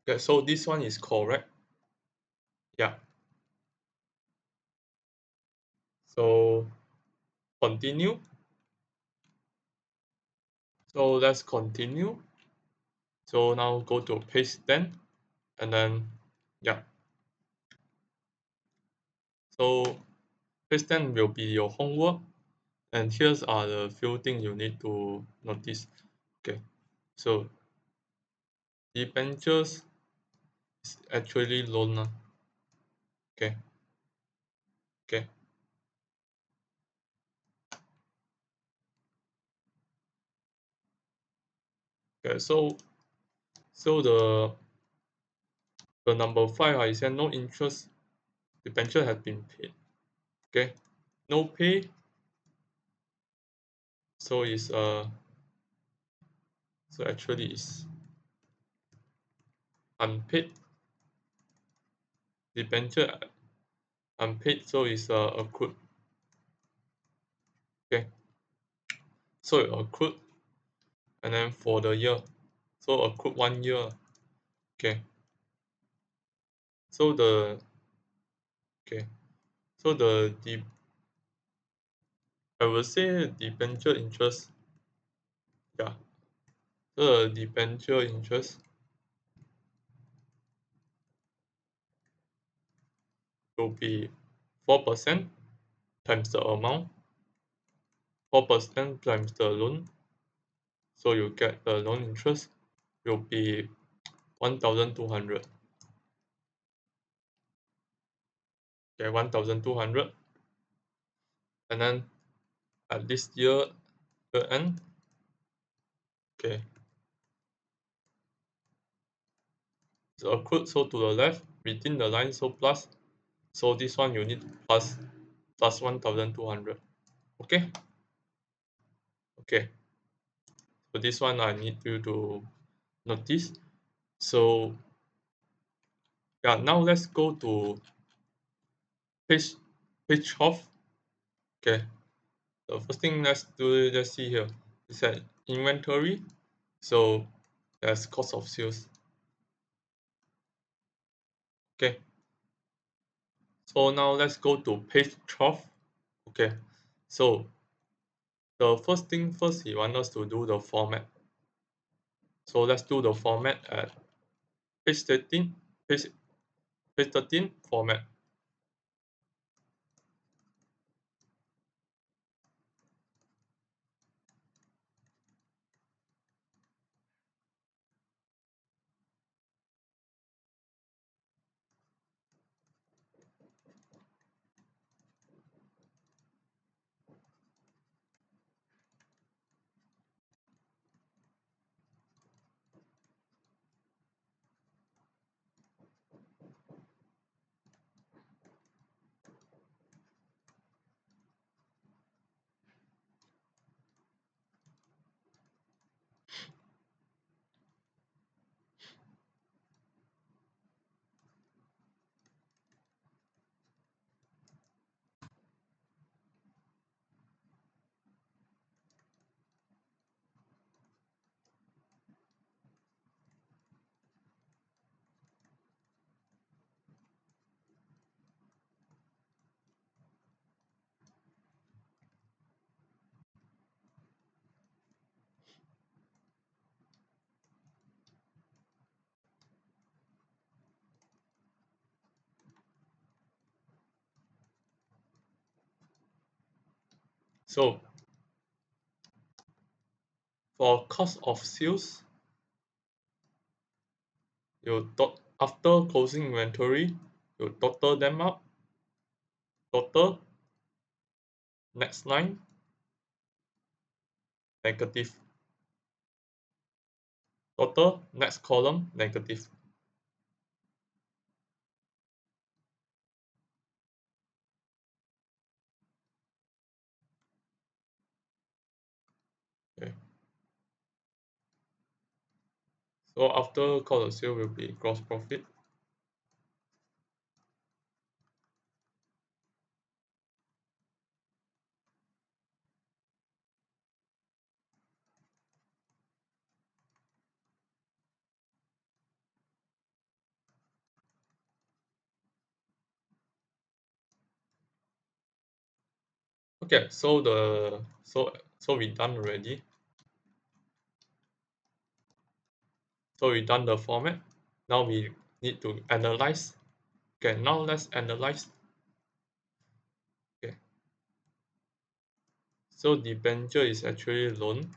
Okay, so this one is correct. Yeah. So continue. So let's continue. So now go to page 10 and then yeah. So Page 10 will be your homework, and here's are the few things you need to notice. Okay, so debentures is actually loan. Okay, okay, okay. So the number 5 I said no interest debenture has been paid. Okay, no pay, so is so actually is unpaid debenture unpaid, so is accrued. Okay, so it accrued, and then for the year, so accrued 1 year. Okay, so the okay, so I will say debenture interest. Yeah, so the debenture interest will be 4% times the amount, 4% times the loan, so you get the loan interest will be 1,200. Okay, 1,200, and then at this year end, okay, so accrued, so to the left within the line, so plus, so this one you need plus 1,200. Okay, okay, so this one I need you to notice. So yeah, now let's go to page page 12. Okay, the first thing let's see here is that inventory. So there's cost of sales. Okay, so now let's go to page 12. Okay, so the first thing first, he want us to do the format. So let's do the format at page 13, page, page 13 format. So for cost of sales, after closing inventory, you total them up, total, next line, negative, total, next column, negative. Okay. So after cost of sale will be gross profit. Okay, so we done already. So we done the format. Now we need to analyze. Okay, now let's analyze. Okay, So debenture is actually loan.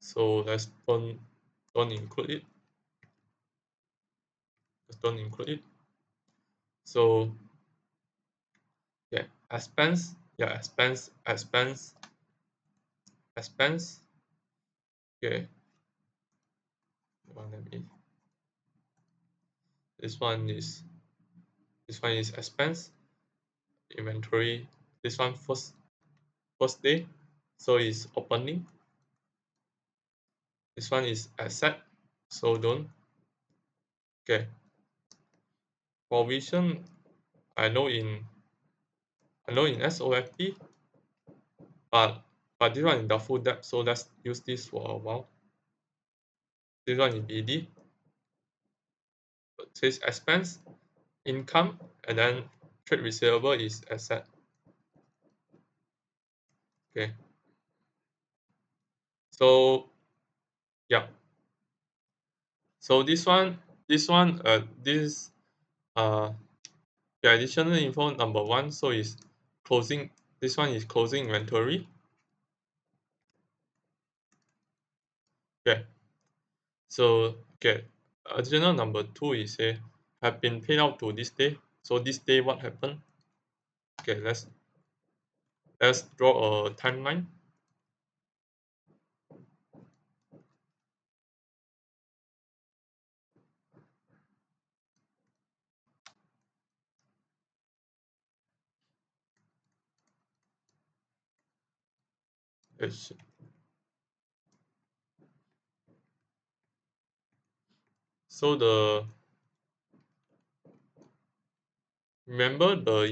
So let's don't include it. Let's don't include it. So yeah, expense. Yeah, expense. Okay. Let me. This one is expense. Inventory. This one first day. So it's opening. This one is asset. So don't. Okay. Provision. I know in SOFP, but this one is doubtful debt. So let's use this for a while. This one is BD. It says expense, income, and then trade receivable is asset. Okay. So yeah. So this the additional info number one. So is closing. This one is closing inventory. Okay. So okay. Additional number two is say have been paid out to this day. So this day what happened? Okay, let's draw a timeline. Yes. So remember the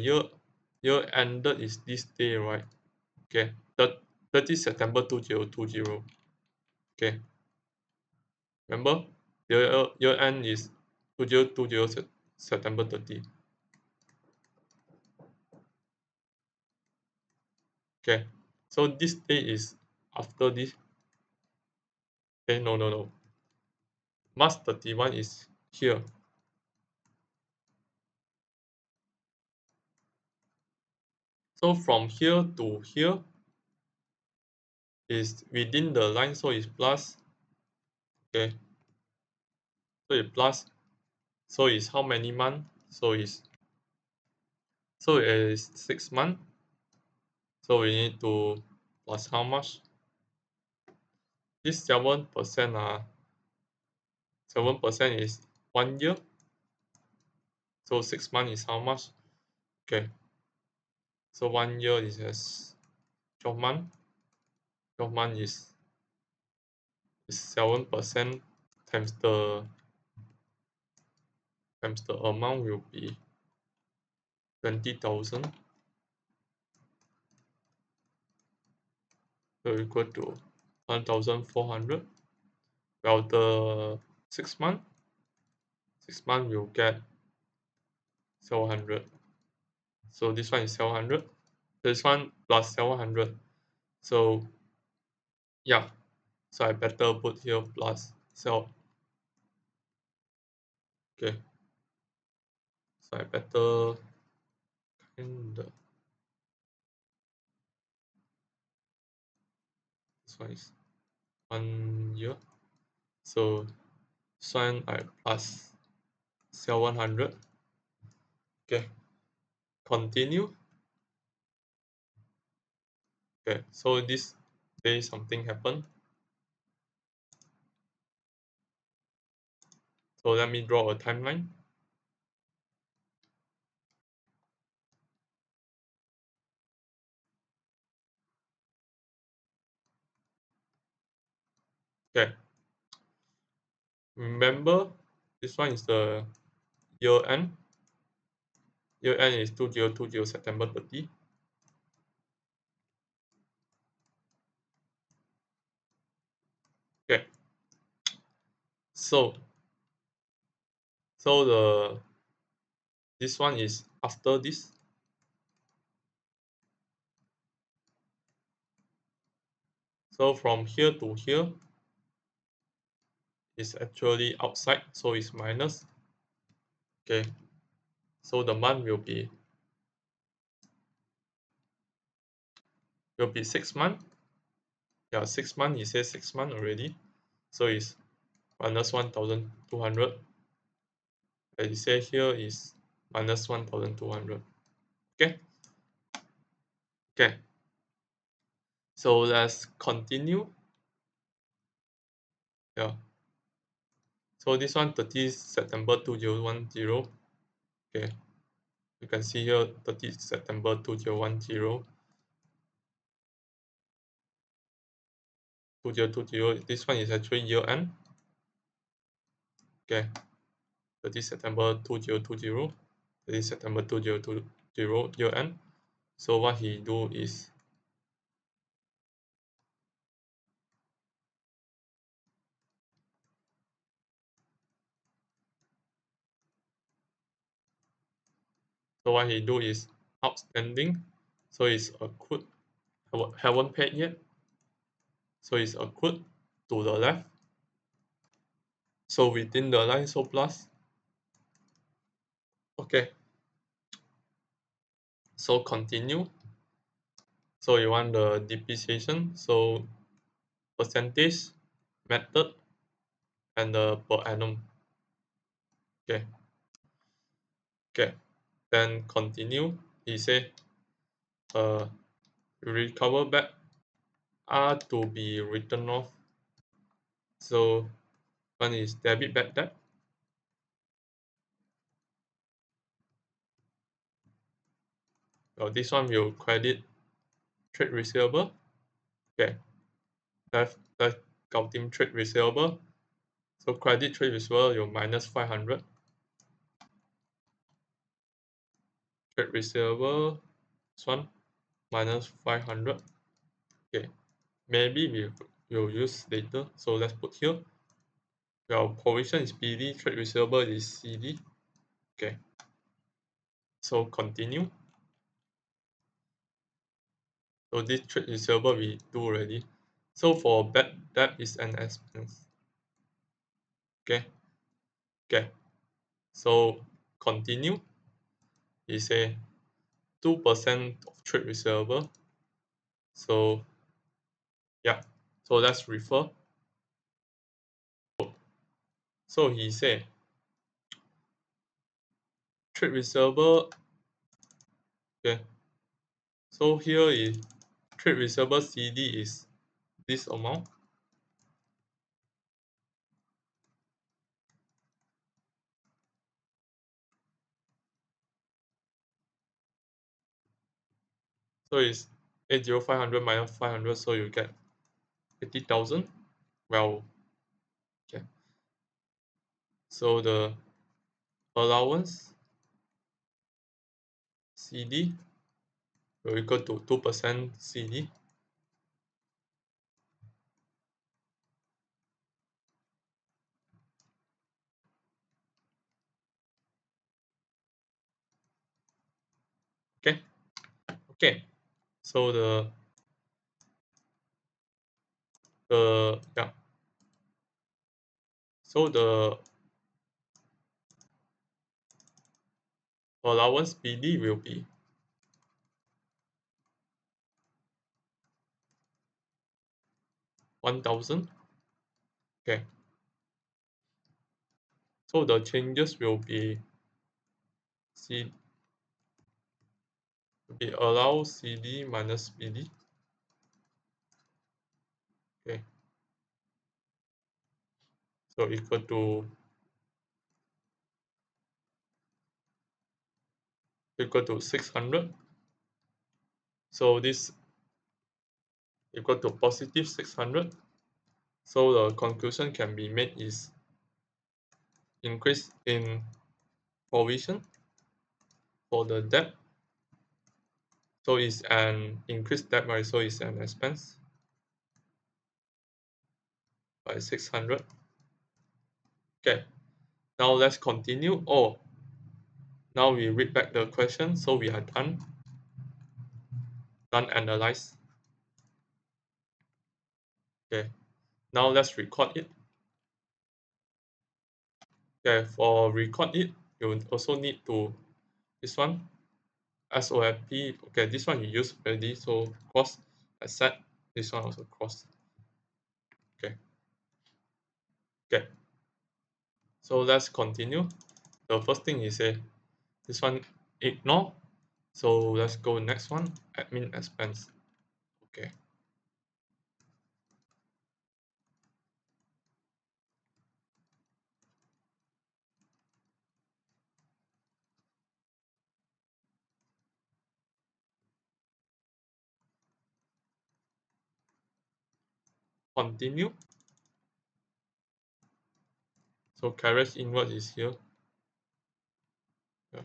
year ended is this day, right? Okay, 30 September 2020. Okay, remember year end is 2020 September 30. Okay, so this day is after this. Okay, no. March 31 is here. So from here to here is within the line, so it's plus. Okay, so it's plus. So it's how many months? So it is 6 months. So we need to plus how much? This 7%, 7% is 1 year. So 6 months is how much? Okay. So 1 year is as 12 months. 12 months is 7% times the amount will be 20,000. So equal to 1,400. Well, the 6 month, 6 month will get 700. So this one is 700. This one plus 700. So yeah. So I better put here plus cell. Okay. So I better kind of this one is 1 year. So sign I plus cell 100. Okay. Continue. Okay. So this day something happened. So let me draw a timeline. Okay. Remember, this one is the year end. Year end is 2020 September 30. Okay. So this one is after this. So from here to here is actually outside, so it's minus. Okay. So the month will be will be 6 months. Yeah, 6 months, he says 6 months already. So it's minus 1,200. And he say here is minus 1,200. Okay. Okay. So let's continue. Yeah. So this one 30 September 2010. Okay. You can see here 30 September 2010. 2020. This one is actually year end. Okay. 30 September 2020. 30 September 2020 year end. So what he do is outstanding. So it's accrued. Haven't paid yet. So it's accrued to the left. So within the line, so plus. Okay. So continue. So you want the depreciation. So percentage, method, and the per annum. Okay. Okay. Then continue. He say, recover back are to be written off. So one is debit bad debt. Well, this one will credit trade receivable. Okay. Left counting trade receivable. So credit trade receivable you minus 500. Trade receivable, this one minus 500. Okay. Maybe we'll use later. So let's put here. Well, provision is PD, trade receivable is CD. Okay. So continue. So this trade receivable we do already. So for bad debt is an expense. Okay. Okay. So continue. He say 2% of trade receivable. So yeah. So let's refer. So he said trade receivable. Okay. So here is trade receivable CD is this amount. So it's 80500 minus 500, so you get 80,000. Well, okay. So the allowance CD will equal to 2% CD. Okay. Okay. So the yeah. So the allowance PD will be 1,000. Okay. So the changes will be C be allow CD minus PD. Okay. So equal to 600. So this equal to positive 600. So the conclusion can be made is increase in provision for the debt. So it's an increased debt, right? So it's an expense by 600. Okay. Now let's continue. Oh, now we read back the question. So we are done. Done analyze. Okay. Now let's record it. Okay. For record it, you also need to this one SOFP. Okay, this one you use already. So cross accept, this one also cross. Okay. Okay. So let's continue. The first thing he say, this one ignore. So let's go next one, admin expense. Okay. Continue. So carriage inward is here. Yeah.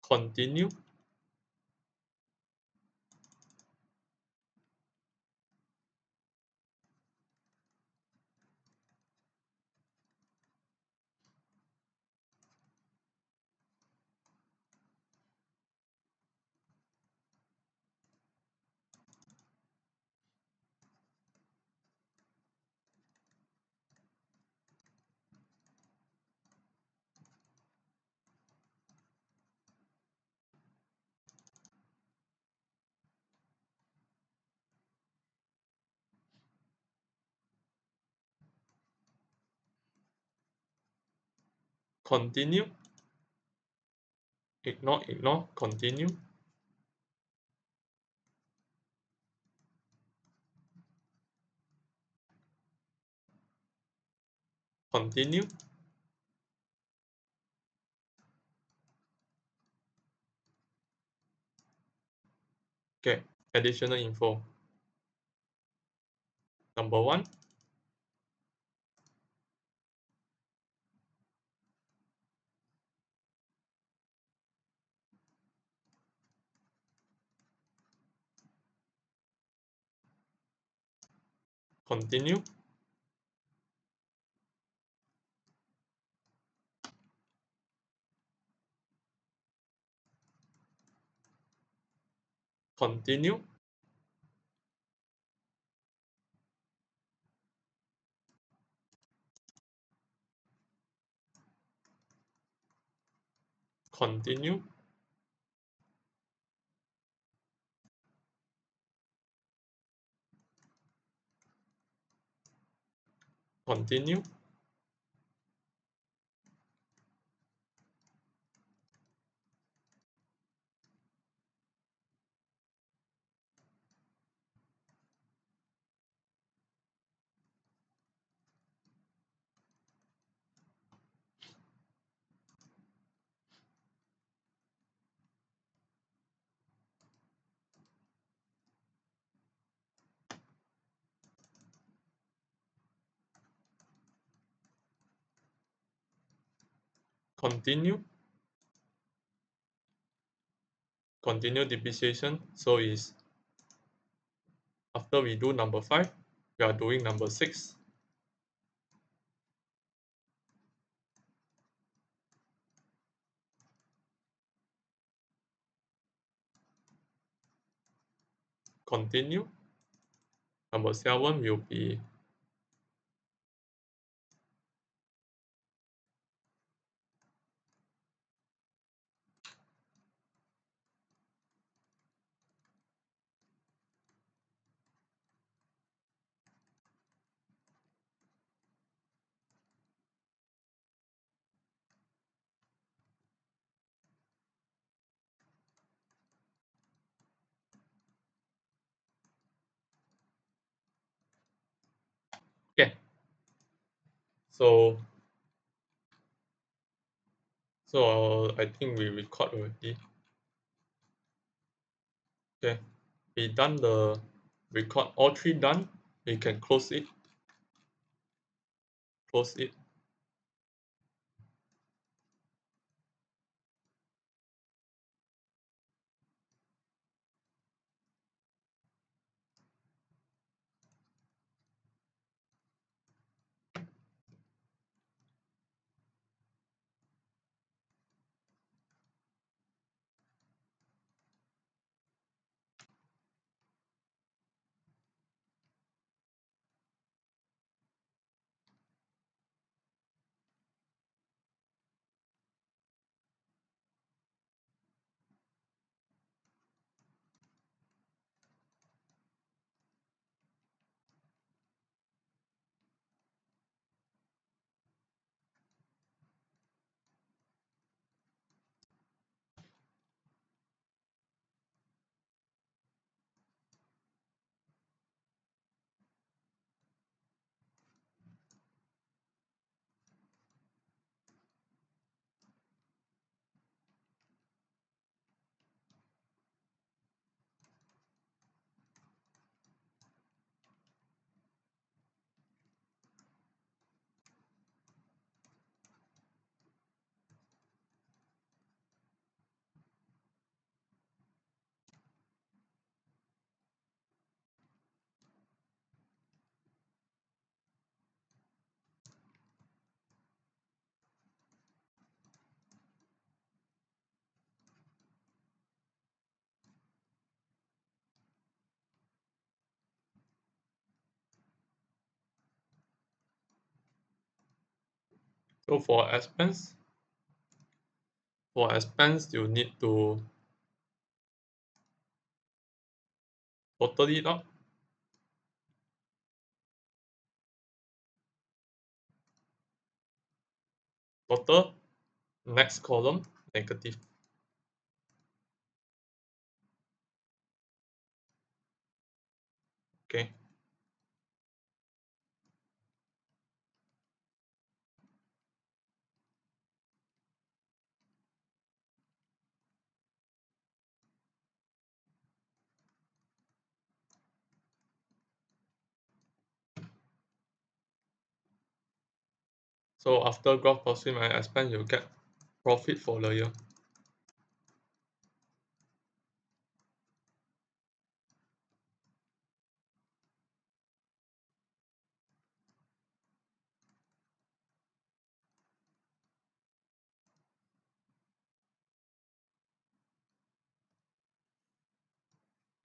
Continue. Continue. Ignore, ignore, continue. Continue. Okay. Additional info. Number one, continue. Continue. Continue. Continue. Continue. Continue depreciation. So is after we do number 5, we are doing number 6. Continue. Number 7 will be okay. So I think we record already. Okay. We done the record, all 3 done. We can close it. Close it. So for expense you need to total it up. Total, next column, negative. Okay. So after gross profit minus expense, you get profit for the year.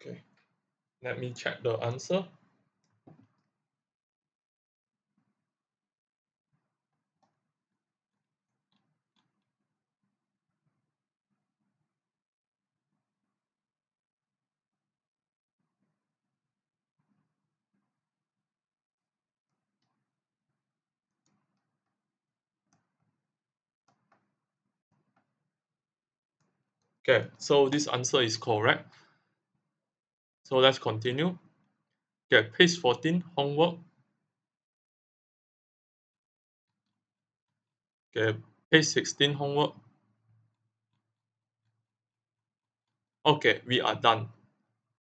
Okay. Let me check the answer. Okay, so this answer is correct. So let's continue. Okay, page 14, homework. Okay, page 16, homework. Okay, we are done.